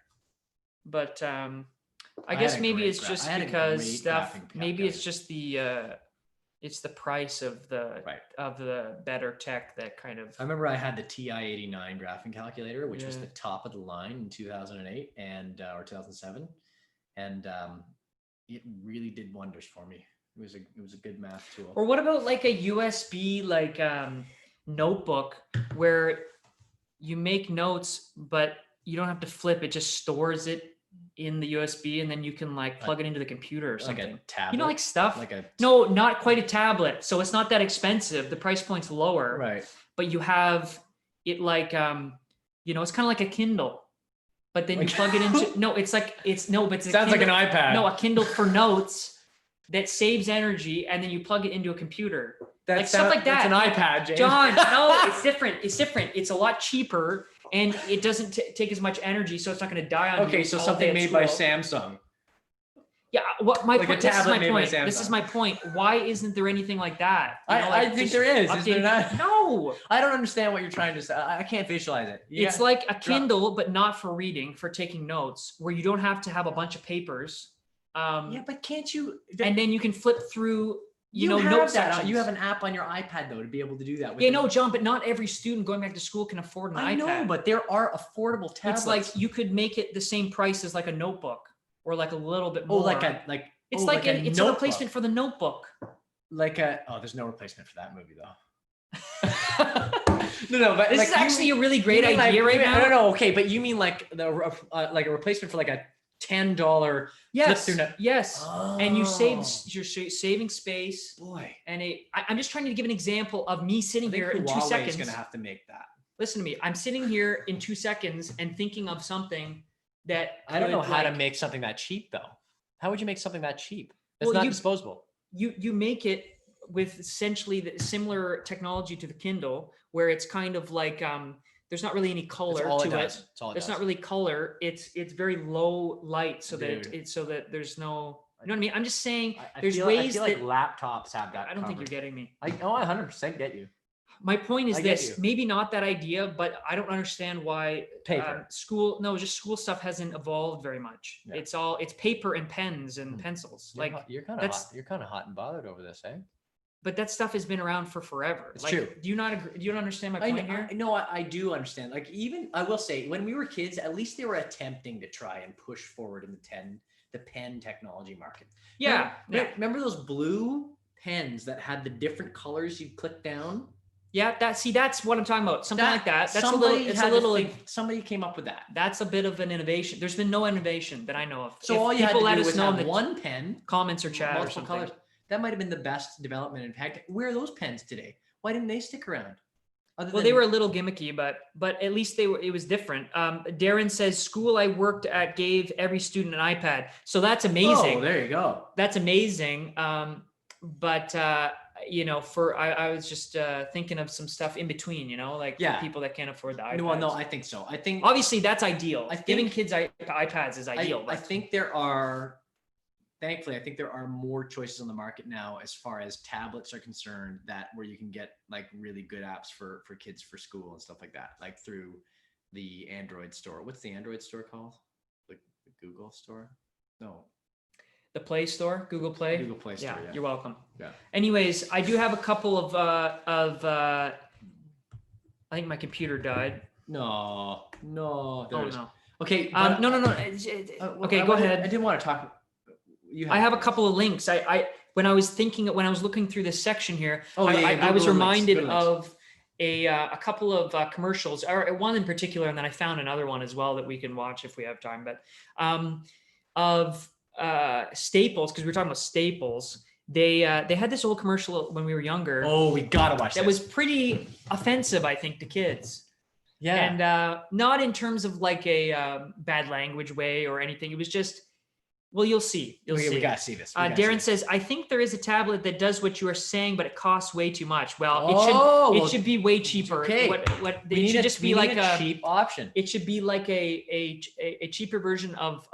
But I guess maybe it's just because stuff. Maybe it's just the. It's the price of the better tech that kind of. I remember I had the TI-89 graphing calculator, which was the top of the line in 2008 or 2007, and it really did wonders for me. It was a good math tool. Or what about like a USB notebook where you make notes, but you don't have to flip; it just stores it in the USB, and then you can like plug it into the computer or something. Like a tablet? Like stuff. No, not quite a tablet. So it's not that expensive. The price point's lower. Right. But you have it like it's kind of like a Kindle. But then you plug it into but it's sounds Kindle, like an iPad. No, a Kindle for notes that saves energy, and then you plug it into a computer. Stuff like that. That's an iPad, James. John, no, it's different. It's different. It's a lot cheaper, and it doesn't take as much energy, so it's not going to die on you. Okay, so something made by Samsung. Yeah, what my point? This is my point. This is my point. Why isn't there anything like that? I think there is. Is there not? No. I don't understand what you're trying to say. I can't visualize it. It's like a Kindle, but not for reading, for taking notes, where you don't have to have a bunch of papers. But can't you? And then you can flip through. You have an app on your iPad though to be able to do that. John, but not every student going back to school can afford an iPad. I know, but there are affordable tablets. It's like you could make it the same price as like a notebook, or like a little bit more. It's a replacement for the notebook. There's no replacement for that movie though. No, but this is actually a really great idea right now. No, okay, but you mean like a replacement for like a $10 yes flip through yes oh. And you're saving space, boy. And I'm just trying to give an example of me sitting here in 2 seconds. Gonna have to make that. Listen to me, I'm sitting here in 2 seconds and thinking of something that I don't know how to make something that cheap though. How would you make something that cheap? It's not disposable. You make it with essentially the similar technology to the Kindle, where it's kind of like there's not really any color to it. There's not really color. It's very low light, so that there's no. You know what I mean? I'm just saying there's ways I feel like laptops have that. I don't think you're getting me. I 100% get you. My point is this: maybe not that idea, but I don't understand why school stuff hasn't evolved very much. Yeah. It's paper and pens and pencils. You're kind of hot and bothered over this, eh? But that stuff has been around for forever. It's true. Do you not agree? Do you not understand my point here? No, I do understand. Like, even I will say, when we were kids, at least they were attempting to try and push forward in the pen technology market. Yeah. Remember those blue pens that had the different colors you'd click down? Yeah, that's what I'm talking about. Something like that. That's somebody came up with that. That's a bit of an innovation. There's been no innovation that I know of. So all you had to do was have one pen, comments or chat or something. Colors. That might have been the best development in fact. Where are those pens today? Why didn't they stick around? They were a little gimmicky, but at least it was different. Darren says, school I worked at gave every student an iPad. So that's amazing. Oh, there you go. That's amazing. I was just thinking of some stuff in between, for people that can't afford the iPads. No, I think so. I think obviously that's ideal. Giving kids iPads is ideal. Thankfully, I think there are more choices on the market now as far as tablets are concerned, where you can get like really good apps for kids for school and stuff like that, like through the Android store. What's the Android store called? The Google store? No. The Play Store, Google Play. Google Play Store. Yeah. You're welcome. Yeah. Anyways, I do have a couple of I think my computer died. No. Oh no. Okay. No. Okay, go ahead. I didn't want to talk. I have a couple of links. When I was looking through this section here, I was reminded of a couple of commercials, or one in particular, and then I found another one as well that we can watch if we have time. But of Staples, because we were talking about Staples. They had this old commercial when we were younger. Oh, we gotta watch that. That was pretty offensive, I think, to kids. Yeah, and not in terms of like a bad language way or anything. It was just. Well, you'll see. We gotta see this. Darren says, "I think there is a tablet that does what you are saying, but it costs way too much." Well, it should be way cheaper. Okay. It should just be like a cheap option. It should be like a cheaper version of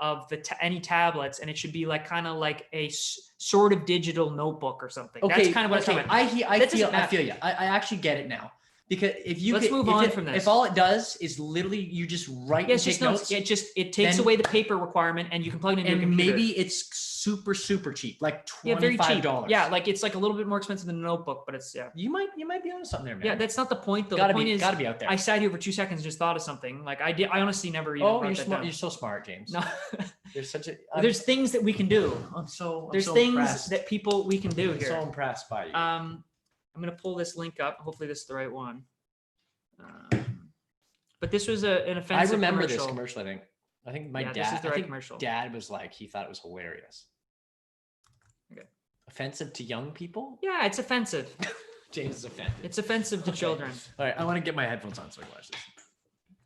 any tablets, and it should be like kind of like a sort of digital notebook or something. Okay. That's kind of what I'm talking about. I feel you. I actually get it now. Because let's move on from this. If all it does is literally you just write and take notes, it takes away the paper requirement, and you can plug it into a computer. Maybe it's super cheap, like $25. Yeah, like it's like a little bit more expensive than a notebook, but it's You might be onto something there, man. Yeah, that's not the point though. The point is gotta be out there. I sat here for 2 seconds and just thought of something. Like I honestly never even. Oh, you're smart. Down. You're so smart, James. No, there's things that we can do. There's things impressed. that we can do here. I'm so impressed by you. I'm gonna pull this link up. Hopefully this is the right one. But this was an offensive commercial. I remember this commercial. I think my dad. This is the right commercial. Dad was like, he thought it was hilarious. Okay. Offensive to young people? Yeah, it's offensive. James is offended. It's offensive to children. All right, I want to get my headphones on so I can watch this.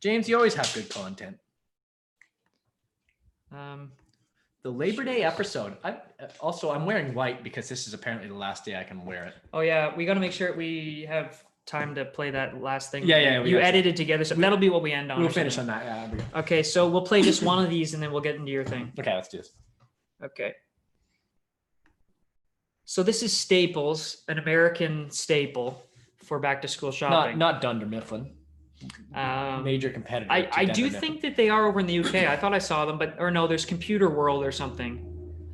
James, you always have good content. The Labor Day episode. I'm wearing white because this is apparently the last day I can wear it. Oh yeah, we got to make sure we have time to play that last thing. Yeah. You edited together, so that'll be what we end on. We'll finish on that. Yeah. Okay, so we'll play just one of these, and then we'll get into your thing. Okay, let's do this. Okay. So this is Staples, an American staple for back to school shopping. Not Dunder Mifflin. Major competitor. I do think that they are over in the UK. I thought I saw them, no, there's Computer World or something.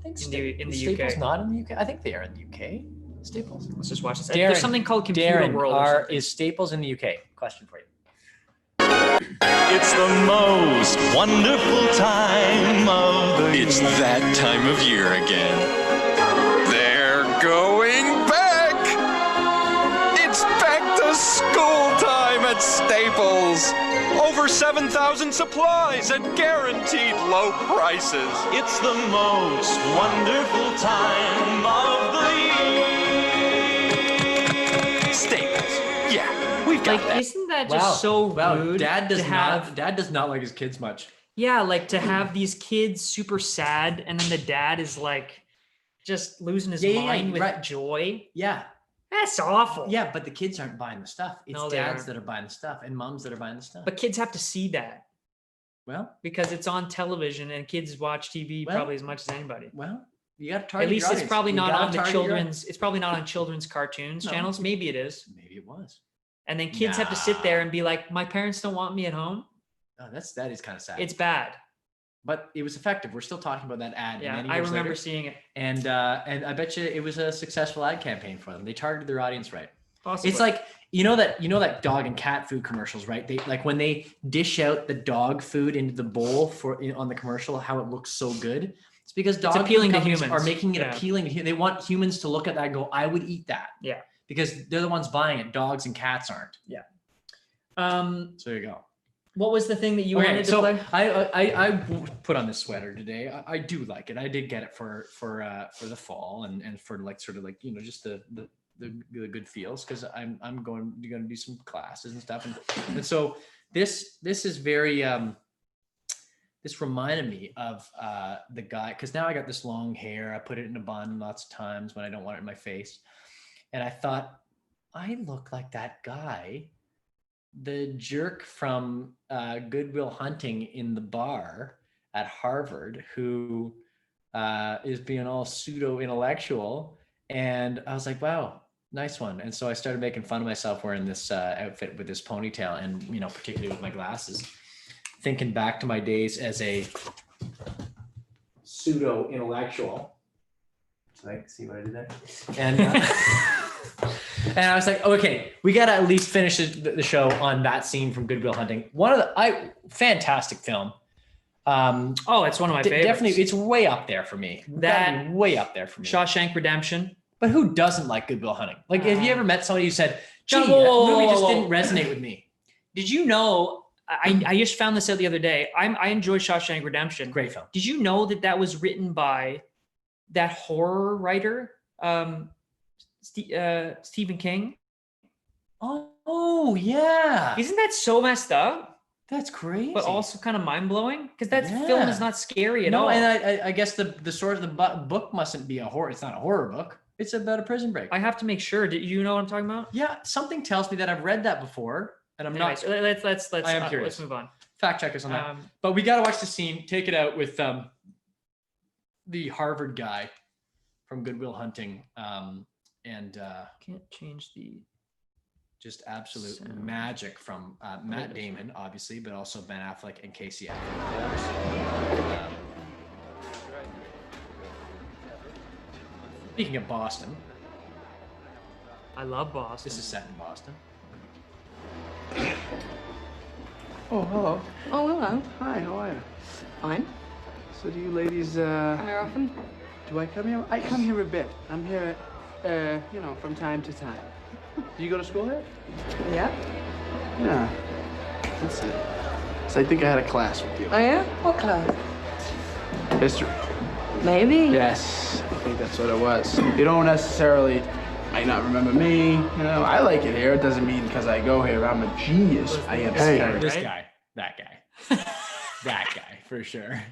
I think in the UK. Staples not in the UK. I think they are in the UK. Staples. Let's just watch this. There's something called Computer World. Is Staples in the UK? Question for you. It's the most wonderful time of the year. It's that time of year again. They're going back. It's back to school time at Staples. Over 7,000 supplies at guaranteed low prices. It's the most wonderful time of the year. Staples. Yeah, we've got that. Isn't that just so rude? Dad does not like his kids much. Yeah, like to have these kids super sad, and then the dad is like just losing his mind with joy. Yeah. That's awful. Yeah, but the kids aren't buying the stuff. It's dads that are buying the stuff and moms that are buying the stuff. But kids have to see that. Well, because it's on television and kids watch TV probably as much as anybody. Well, you got to target. At least it's probably not on the children's. It's probably not on children's cartoons channels. Maybe it is. Maybe it was. And then kids have to sit there and be like, "My parents don't want me at home." Oh, that is kind of sad. It's bad. But it was effective. We're still talking about that ad. Yeah, I remember seeing it. And I bet you it was a successful ad campaign for them. They targeted their audience right. Possibly. It's like you know that dog and cat food commercials, right? They like when they dish out the dog food into the bowl on the commercial, how it looks so good. It's because dogs appealing to humans are making it appealing to humans. They want humans to look at that and go, "I would eat that." Yeah. Because they're the ones buying it. Dogs and cats aren't. Yeah. So there you go. What was the thing that you wanted to play? I put on this sweater today. I do like it. I did get it for the fall and for like sort of like just the good feels because I'm going to do some classes and stuff and so this is very this reminded me of the guy because now I got this long hair. I put it in a bun lots of times when I don't want it in my face, and I thought I look like that guy. The jerk from Good Will Hunting in the bar at Harvard who is being all pseudo-intellectual. And I was like, wow, nice one. And so I started making fun of myself wearing this outfit with this ponytail and, particularly with my glasses, thinking back to my days as a pseudo-intellectual. Like, see what I did there? And and I was like, okay, we got to at least finish the show on that scene from Good Will Hunting. Fantastic film. It's one of my favorites. Definitely, it's way up there for me. Way up there for me. Shawshank Redemption. But who doesn't like Good Will Hunting? Like, have you ever met somebody who said, "Gee, that movie just didn't resonate with me"? Did you know? I just found this out the other day. I enjoy Shawshank Redemption. Great film. Did you know that was written by that horror writer, Stephen King? Oh yeah. Isn't that so messed up? That's crazy. But also kind of mind blowing because that film is not scary at all. And I guess the source of the book mustn't be a horror. It's not a horror book. It's about a prison break. I have to make sure. Do you know what I'm talking about? Yeah, something tells me that I've read that before, and I'm not. Let's. I am curious. Let's move on. Fact check us on that. But we got to watch the scene. Take it out with the Harvard guy from Good Will Hunting, and can't change the. Just absolute magic from Matt Damon, obviously, but also Ben Affleck and Casey Affleck. Speaking of Boston, I love Boston. This is set in Boston. Oh, hello. Oh, hello. Hi, how are you? Fine. So do you ladies, Come here often? do I come here? I come here a bit. I'm here, from time to time. Do you go to school here? Yeah. Yeah. That's it. So I think I had a class with you. Oh, yeah? What class? History. Maybe. Yes, I think that's what it was. You don't necessarily might not remember me. I like it here. It doesn't mean because I go here, I'm a genius. I am scary. This guy, that guy, that guy, for sure.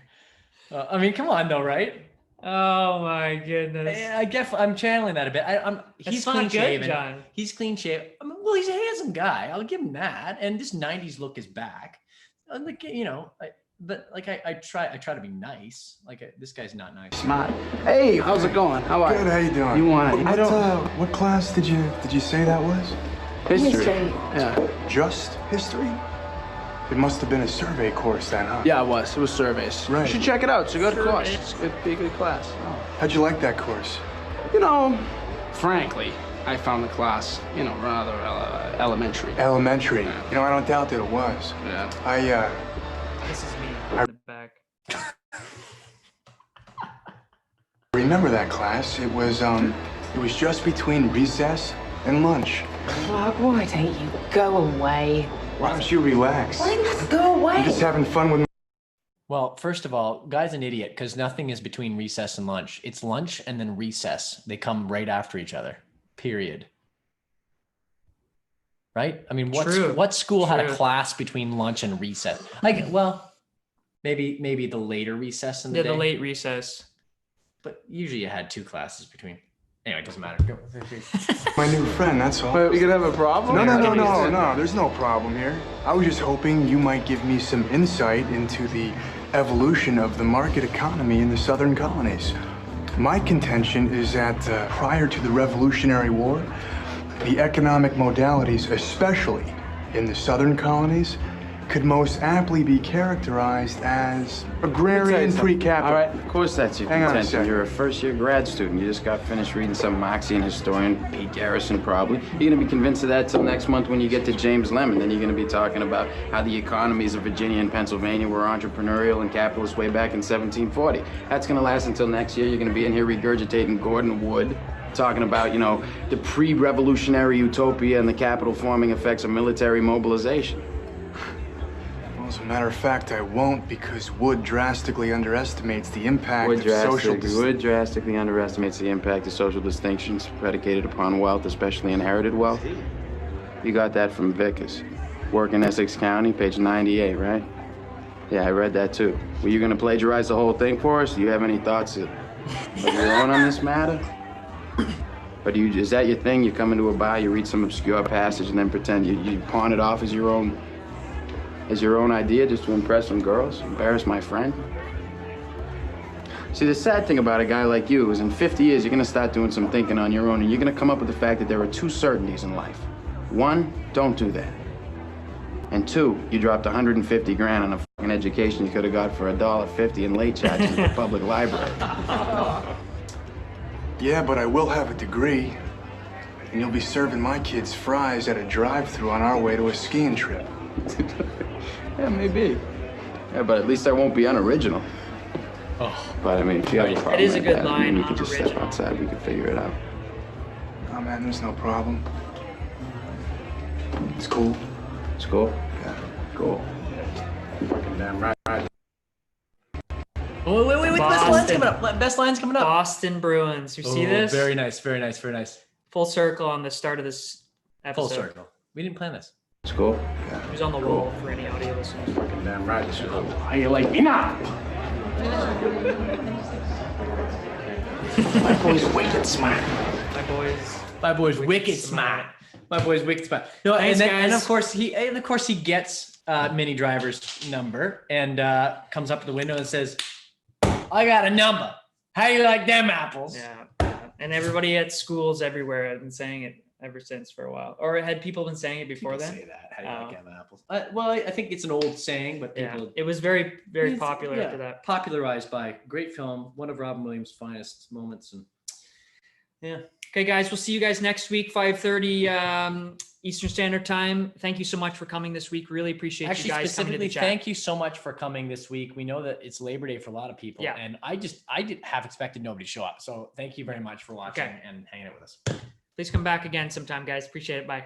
I mean, come on though, right? Oh my goodness! I guess I'm channeling that a bit. He's clean shaven. John. He's clean shaven. Well, he's a handsome guy. I'll give him that. And this '90s look is back. Like I try to be nice. This guy's not nice. Smart. Hey, how's it going? How are you? Good. How you doing? You want it? What class did you say that was? History. History. Yeah. Just history? It must have been a survey course then, huh? Yeah, it was. It was surveys. Right. You should check it out. It's a good course. It's be a good class. How'd you like that course? Frankly, I found the class, rather elementary. Elementary. I don't doubt that it was. Yeah. This is me in the back. I remember that class. It was just between recess and lunch. Clark, why don't you go away? Why don't you relax? Why don't you go away? I'm just having fun with. Well, first of all, guy's an idiot because nothing is between recess and lunch. It's lunch and then recess. They come right after each other. Period. Right? I mean, what school had a class between lunch and recess? Maybe the later recess in the day. The late recess. But usually you had two classes between. Anyway, it doesn't matter. Go. My new friend, that's all. Wait, we could have a problem? No, there's no problem here. I was just hoping you might give me some insight into the evolution of the market economy in the southern colonies. My contention is that prior to the Revolutionary War, the economic modalities, especially in the southern colonies, could most aptly be characterized as agrarian pre-capital. All right, of course that's your contention. You're a first-year grad student. You just got finished reading some Marxian historian, Pete Garrison probably. You're gonna be convinced of that till next month when you get to James Lemon. Then you're gonna be talking about how the economies of Virginia and Pennsylvania were entrepreneurial and capitalist way back in 1740. That's gonna last until next year. You're gonna be in here regurgitating Gordon Wood, talking about, the pre-revolutionary utopia and the capital-forming effects of military mobilization. As a matter of fact, I won't, because Wood drastically underestimates the impact of social... Wood drastically underestimates the impact of social distinctions predicated upon wealth, especially inherited wealth. You got that from Vickers. Work in Essex County, page 98, right? Yeah, I read that too. Were you gonna plagiarize the whole thing for us? Do you have any thoughts of your own on this matter? But is that your thing? You come into a bar, you read some obscure passage, and then pretend you pawn it off as your own idea just to impress some girls? Embarrass my friend? See, the sad thing about a guy like you is in 50 years, you're gonna start doing some thinking on your own, and you're gonna come up with the fact that there are two certainties in life. One, don't do that. And two, you dropped 150 grand on a fucking education you could have got for $1.50 in late charges at the public library. Yeah, but I will have a degree. And you'll be serving my kids fries at a drive-thru on our way to a skiing trip. Yeah, maybe. Yeah, but at least I won't be unoriginal. Oh. But I mean, if you have a problem It is a like good that, line, we could just step unoriginal. outside. We could figure it out. Oh, man, there's no problem. It's cool. It's cool. Yeah. Cool. Fucking damn right. Oh, wait, best line's coming up. Best line's coming up. Boston Bruins. You see this? Very nice, very nice, very nice. Full circle on the start of this episode. Full circle. We didn't plan this. It's cool. It was on the wall for any audio listeners. Fucking damn right. This is cool. How you like me now? My boy's wicked smart. My boys. Wicked smart. My boy's wicked smart. No, Thanks, and guys. of course he gets Mini Driver's number and comes up to the window and says, "I got a number. How you like them apples?" Yeah. And everybody at schools everywhere have been saying it ever since for a while. Or had people been saying it before People then? say that. How you like them apples? Well, I think it's an old saying, but people. Yeah. It was very, very It's- popular yeah, after that. Popularized by great film, one of Robin Williams' finest moments, and yeah. Okay, guys, we'll see you guys next week, 5:30 Eastern Standard Time. Thank you so much for coming this week. Really appreciate Actually, you guys coming to the specifically, chat. thank you so much for coming this week. We know that it's Labor Day for a lot of people, Yeah. and I did have expected nobody to show up. So thank you very much for watching Okay. and hanging out with us. Please come back again sometime, guys. Appreciate it. Bye.